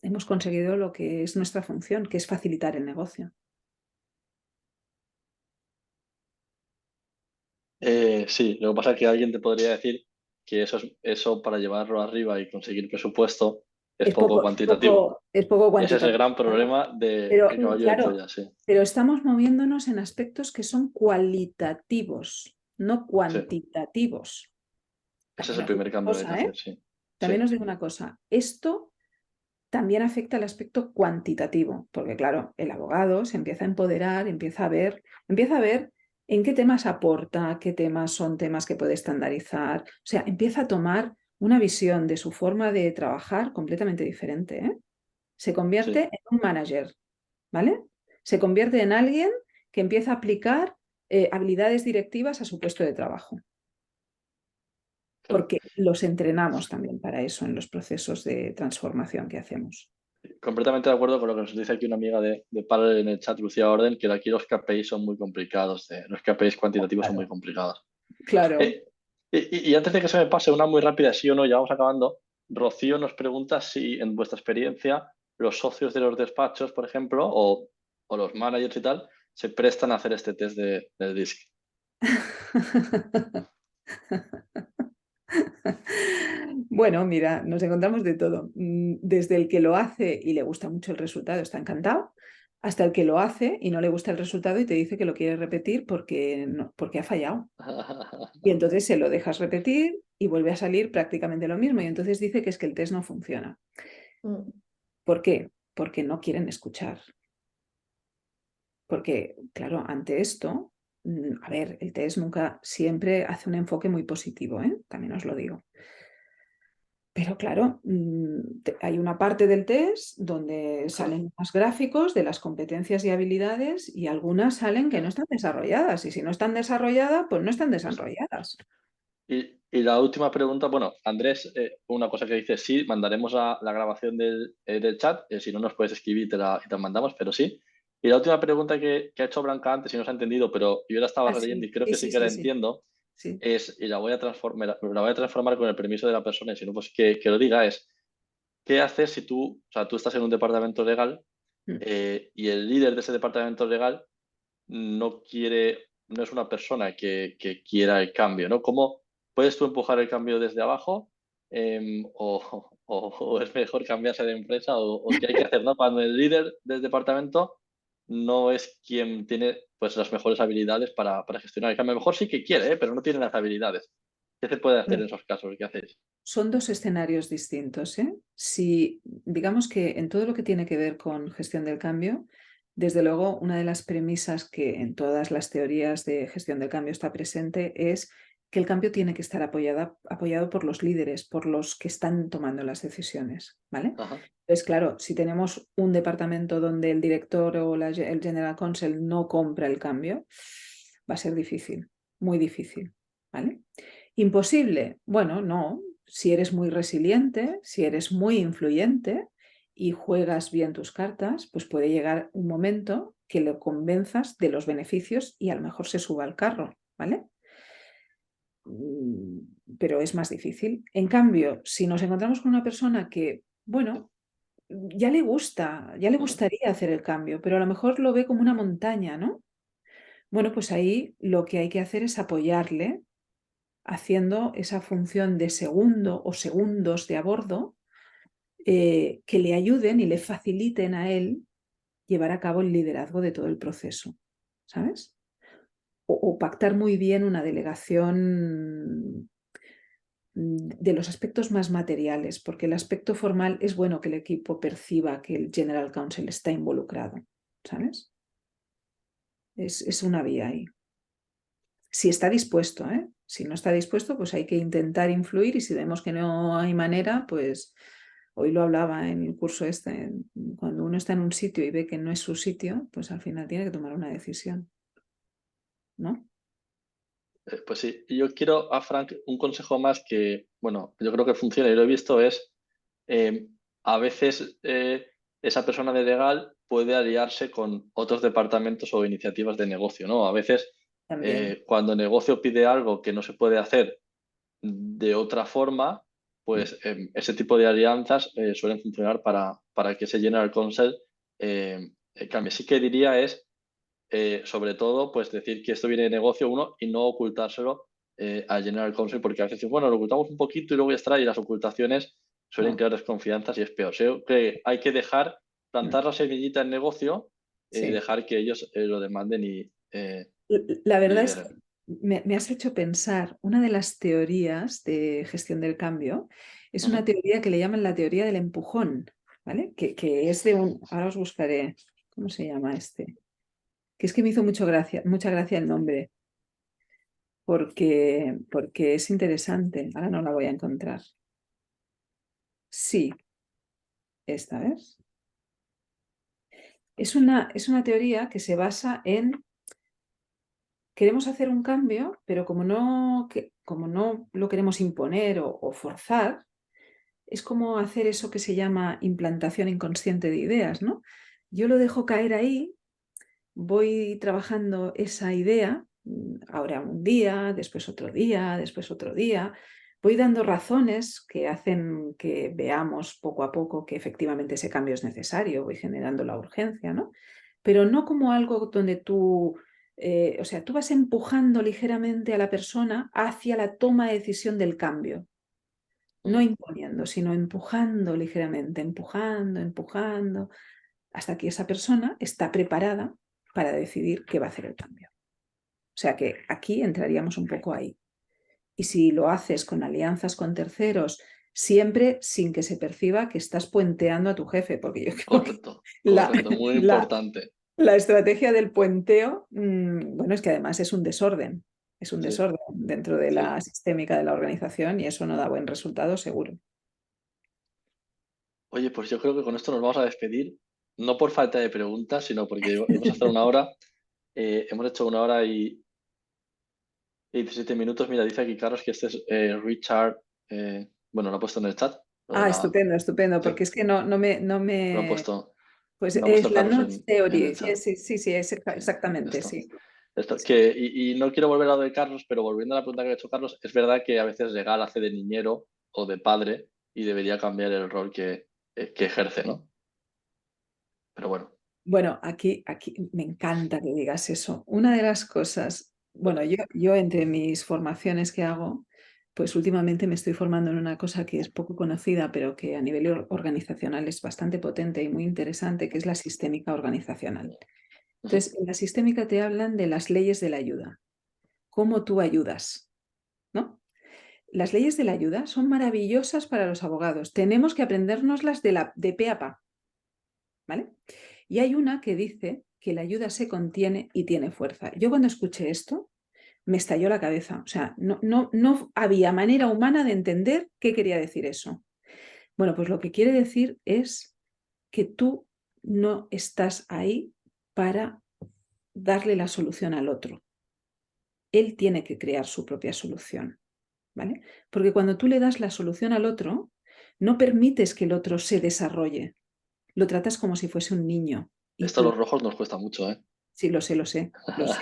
hemos conseguido lo que es nuestra función, que es facilitar el negocio. Sí, lo que pasa es que alguien te podría decir que eso para llevarlo arriba y conseguir presupuesto es poco cuantitativo. Es poco Ese es el cuantitativo. gran problema del Pero, caballo de claro, Troya, sí. pero estamos moviéndonos en aspectos que son cualitativos, no Sí, cuantitativos. ese es También el os digo primer una cambio que hay que cosa, ¿eh? hacer, sí. También Sí, os digo una cosa. Esto también afecta al aspecto cuantitativo, porque claro, el abogado se empieza a empoderar, empieza a ver en qué temas aporta, qué temas son temas que puede estandarizar. O sea, empieza a tomar una visión de su forma de trabajar completamente diferente, ¿eh? Se convierte sí. en un manager, ¿vale? Se convierte en alguien que empieza a aplicar habilidades directivas a su puesto de trabajo, Claro. porque los entrenamos también para eso en los procesos de transformación que hacemos. Completamente de acuerdo con lo que nos dice aquí una amiga de Parallel en el chat, Lucía Orden, que aquí los KPIs son muy complicados, los KPIs cuantitativos son muy Claro. complicados. Claro. Eh, y antes de que se me pase una muy rápida, sí o no, ya vamos acabando. Rocío nos pregunta si en vuestra experiencia los socios de los despachos, por ejemplo, o los managers y tal, se prestan a hacer este test del DISC. Bueno, mira, nos encontramos de todo. Desde el que lo hace y le gusta mucho el resultado, está encantado, hasta el que lo hace y no le gusta el resultado y te dice que lo quiere repetir porque ha fallado. Y entonces se lo dejas repetir y vuelve a salir prácticamente lo mismo. Y entonces dice que es que el test no funciona. Mm. ¿Por qué? porque no quieren escuchar. Porque, claro, ante esto, a ver, el test nunca siempre hace un enfoque muy positivo, ¿eh? También os lo digo. Pero claro, hay una parte del test donde salen unos gráficos de las competencias y habilidades y algunas salen que no están desarrolladas. Y si no están desarrolladas, pues no están desarrolladas. Y la última pregunta, bueno, Andrés, una cosa que dice, sí, mandaremos la grabación del chat, si no nos puedes escribir y te la mandamos, pero sí. Y la última pregunta que ha hecho Blanca antes, y no se ha entendido, pero yo la estaba releyendo y creo que sí que la entiendo, Sí. es, y la voy a transformar con el permiso de la persona, y si no, pues que lo diga, es, ¿qué haces si tú, o sea, tú estás en un departamento legal y el líder de ese departamento legal no es una persona que quiera el cambio, ¿no? ¿Cómo puedes tú empujar el cambio desde abajo? O es mejor cambiarse de empresa o qué hay que hacer, ¿no? Cuando el líder del departamento no es quien tiene pues las mejores habilidades para gestionar el cambio. A lo mejor sí que quiere, pero no tiene las habilidades. ¿Qué se puede hacer en esos casos? ¿Qué hacéis? Son dos escenarios distintos, ¿eh? Si, digamos que en todo lo que tiene que ver con gestión del cambio, desde luego una de las premisas que en todas las teorías de gestión del cambio está presente es que el cambio tiene que estar apoyado por los líderes, por los que están tomando las decisiones, ¿vale? Ajá. Entonces, claro, si tenemos un departamento donde el director o el general counsel no compra el cambio, va a ser difícil, muy difícil, ¿vale? Imposible. Bueno, no. Si eres muy resiliente, si eres muy influyente y juegas bien tus cartas, pues puede llegar un momento que lo convenzas de los beneficios y a lo mejor se suba al carro, ¿vale? Pero es más difícil. En cambio, si nos encontramos con una persona que, bueno, ya le gusta, ya le gustaría hacer el cambio, pero a lo mejor lo ve como una montaña, ¿no? Bueno, pues ahí lo que hay que hacer es apoyarle haciendo esa función de segundo o segundos de a bordo que le ayuden y le faciliten a él llevar a cabo el liderazgo de todo el proceso, ¿sabes? O pactar muy bien una delegación de los aspectos más materiales, porque el aspecto formal es bueno que el equipo perciba que el General Counsel está involucrado, ¿sabes? Es una vía ahí. Si está dispuesto, ¿eh? Si no está dispuesto, pues hay que intentar influir y si vemos que no hay manera, pues hoy lo hablaba en el curso este, cuando uno está en un sitio y ve que no es su sitio, pues al final tiene que tomar una decisión, ¿no? Pues sí, y yo quiero a Frank un consejo más que, bueno, yo creo que funciona y lo he visto, es a veces esa persona de legal puede aliarse con otros departamentos o iniciativas de negocio, ¿no? A veces También. cuando el negocio pide algo que no se puede hacer de otra forma, pues ese tipo de alianzas suelen funcionar para que ese General Counsel cambie. Sí que diría es, sobre todo, pues decir que esto viene de negocio uno y no ocultárselo al General Counsel, porque a veces, bueno, lo ocultamos un poquito y luego ya está, y las ocultaciones suelen No. crear desconfianzas y es peor. Creo que hay que dejar plantar la semillita en negocio y Sí. dejar que ellos lo demanden y La verdad es que lideren. me has hecho pensar, una de las teorías de gestión del cambio es una Ujú. teoría que le llaman la teoría del empujón, ¿vale? Que es de un, ahora os buscaré, ¿cómo se llama este? Que es que me hizo mucha gracia el nombre, porque es interesante. Ahora no la voy a encontrar. Sí, esta vez. Es una teoría que se basa en queremos hacer un cambio, pero como no lo queremos imponer o forzar, es como hacer eso que se llama implantación inconsciente de ideas, ¿no? Yo lo dejo caer ahí, voy trabajando esa idea, ahora un día, después otro día, después otro día, voy dando razones que hacen que veamos poco a poco que efectivamente ese cambio es necesario, voy generando la urgencia, ¿no? Pero no como algo donde tú, o sea, tú vas empujando ligeramente a la persona hacia la toma de decisión del cambio, no Ujú. imponiendo, sino empujando ligeramente, empujando, empujando, hasta que esa persona está preparada para decidir qué va a hacer el cambio. O sea que aquí entraríamos un poco ahí. Y si lo haces con alianzas con terceros, siempre sin que se perciba que estás puenteando a tu jefe, porque yo creo Correcto, que correcto, muy importante. la estrategia del puenteo, bueno, es que además es un desorden. Es un Sí, desorden dentro de sí. la sistémica de la organización y eso no da buen resultado seguro. Oye, pues yo creo que con esto nos vamos a despedir, no por falta de preguntas, sino porque hemos estado una hora, hemos hecho 1 hora y 17 minutos. Mira, dice aquí Carlos que este es Richard, bueno, lo ha puesto en el chat. Ah, estupendo, estupendo, Sí, porque es que no lo han me... puesto, Pues lo ha es puesto la Carlos Notch en el Theory, chat. sí, sí, sí, exactamente, Esto. sí. Y no quiero volver a lo de Carlos, pero volviendo a la pregunta que ha hecho Carlos, es verdad que a veces Legal hace de niñero o de padre y debería cambiar el rol que ejerce, ¿no? Pero bueno. Bueno, aquí me encanta que digas eso. Una de las cosas, bueno, yo entre mis formaciones que hago, pues últimamente me estoy formando en una cosa que es poco conocida, pero que a nivel organizacional es bastante potente y muy interesante, que es la sistémica organizacional. Entonces, en la sistémica te hablan de las leyes de la ayuda, cómo tú ayudas, ¿no? Las leyes de la ayuda son maravillosas para los abogados. Tenemos que aprendérnoslas de pe a pa, ¿vale? Y hay una que dice que la ayuda se contiene y tiene fuerza. Yo cuando escuché esto, me estalló la cabeza. O sea, no había manera humana de entender qué quería decir eso. Bueno, pues lo que quiere decir es que tú no estás ahí para darle la solución al otro. Él tiene que crear su propia solución, ¿vale? Porque cuando tú le das la solución al otro, no permites que el otro se desarrolle. Lo tratas como si fuese un niño. Y Esto a los tú, rojos nos cuesta mucho, ¿eh? sí, lo sé, lo sé, lo sé,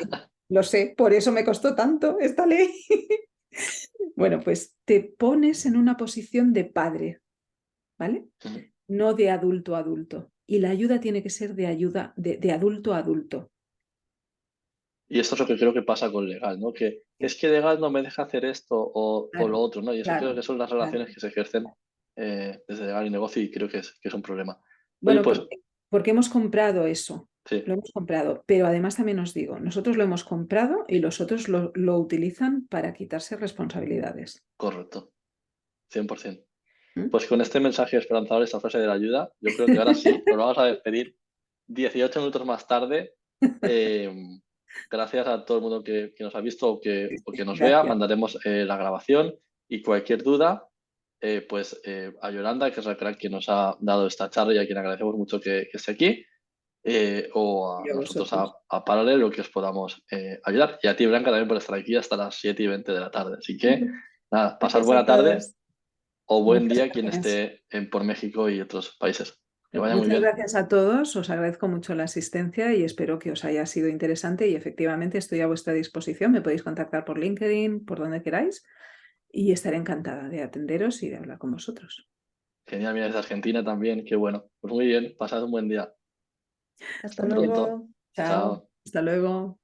lo sé. Por eso me costó tanto esta ley. Bueno, pues te pones en una posición de padre, ¿vale? No de adulto a adulto. Y la ayuda tiene que ser de ayuda de adulto a adulto. Y esto es lo que creo que pasa con Legal, ¿no? Que es que Legal no me deja hacer esto o Claro, lo otro, ¿no? Y eso creo claro, que son las claro. relaciones que se ejercen desde Legal y negocio y creo que es un problema. Oye, Bueno, pues porque hemos comprado eso, sí, lo hemos comprado, pero además también os digo, nosotros lo hemos comprado y los otros lo utilizan para quitarse responsabilidades. correcto, 100%. ¿Mm? Pues con este mensaje esperanzador, esta frase de la ayuda, yo creo que ahora sí, nos vamos a despedir 18 minutos más tarde. Eh, Gracias a todo el mundo que nos ha visto o que nos vea. Gracias. Mandaremos la grabación y cualquier duda, pues a Yolanda, que es la crack que nos ha dado esta charla y a quien agradecemos mucho que esté aquí, o a Y a nosotros vosotros. a Paralel, lo que os podamos ayudar. Y a ti, Blanca, también por estar aquí hasta las 7:20 de la tarde. Así que, nada, pasar Gracias a buena tarde todos. o buen Muchas día quien gracias. esté por México y otros países. Que vaya muy Muchas bien. gracias a todos, os agradezco mucho la asistencia y espero que os haya sido interesante y efectivamente estoy a vuestra disposición. Me podéis contactar por LinkedIn, por donde queráis y estaré encantada de atenderos y de hablar con vosotros. Genial, mira, desde Argentina también, qué bueno. Pues muy bien, pasad un buen día. Hasta Hasta pronto. luego. Chao, Chao. hasta luego.